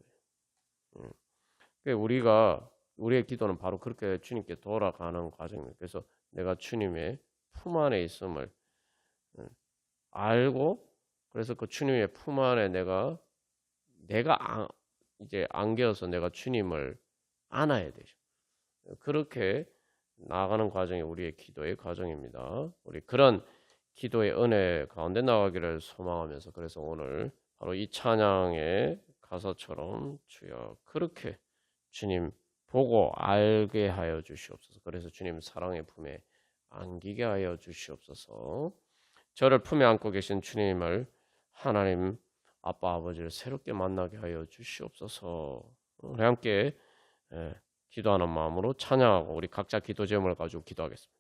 우리의 기도는 바로 그렇게 주님께 돌아가는 과정입니다. 그래서 내가 주님의 품 안에 있음을 알고 그래서 그 주님의 품 안에 내가 이제 안겨서 내가 주님을 안아야 되죠. 그렇게 나아가는 과정이 우리의 기도의 과정입니다. 우리 그런 기도의 은혜 가운데 나가기를 소망하면서 그래서 오늘 바로 이 찬양의 가사처럼 주여 그렇게 주님 보고 알게 하여 주시옵소서. 그래서 주님 사랑의 품에 안기게 하여 주시옵소서. 저를 품에 안고 계신 주님을 하나님 아빠 아버지를 새롭게 만나게 하여 주시옵소서. 우리 함께 기도하는 마음으로 찬양하고 우리 각자 기도 제목을 가지고 기도하겠습니다.